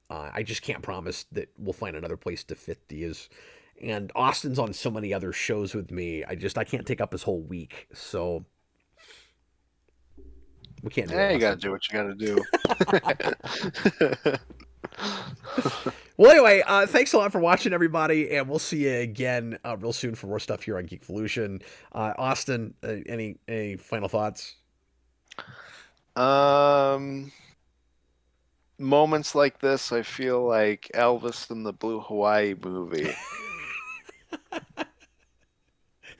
I just can't promise that we'll find another place to fit these. And Austin's on so many other shows with me. I can't take up his whole week. So we can't do it, Yeah, you gotta Austin. do what you gotta do. Well, anyway, thanks a lot for watching, everybody, and we'll see you again real soon for more stuff here on Geekvolution. Austin, any final thoughts? Moments like this, I feel like Elvis in the Blue Hawaii movie.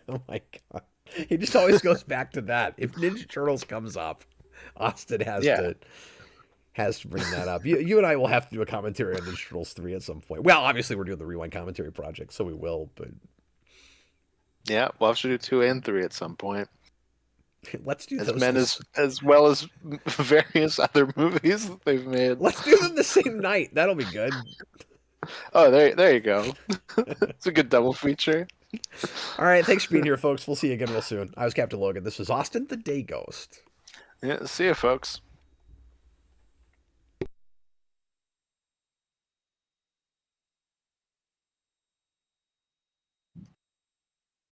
Oh my god, he just always goes back to that. If Ninja Turtles comes up, Austin has to bring that up. You and I will have to do a commentary on Ninja Turtles 3 at some point. Well, obviously we're doing the Rewind commentary project, so we will, but Yeah, we'll have to do 2 and 3 at some point. let's do As those as well as various other movies that they've made. Let's do them the same night. That'll be good. Oh, there you go. It's a good double feature. All right, thanks for being here, folks. We'll see you again real soon. I was Captain Logan. This was Austin the Day Ghost. Yeah, see you, folks.